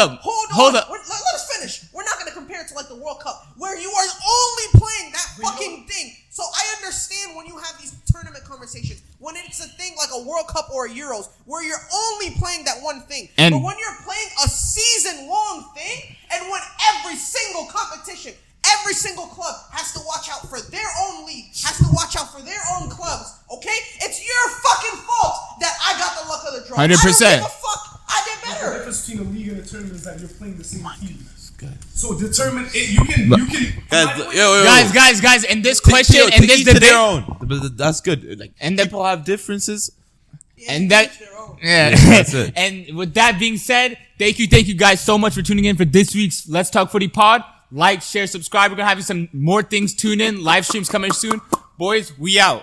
up. Let us finish. We're not gonna compare it to like the World Cup, where you are only playing that fucking thing. So I understand when you have these tournament conversations, when it's a thing like a World Cup or a Euros, where you're only playing that one thing. And but when you're playing a season-long thing, and when every single competition, every single club has to watch out for their own league, has to watch out for their own clubs, okay? It's your fucking fault that I got the luck of the draw. 100%. I don't give a fuck. I did The better. difference between a league and a tournament is that you're playing the same team. So determine it. You can. Guys, in this question, in this debate, their own. But that's good. Like, and people have differences. And that, Yeah, that's it. And with that being said, thank you guys so much for tuning in for this week's Let's Talk Footy Pod. Like, share, subscribe. We're gonna have you some more things. Tune in. Live streams coming soon. Boys, we out.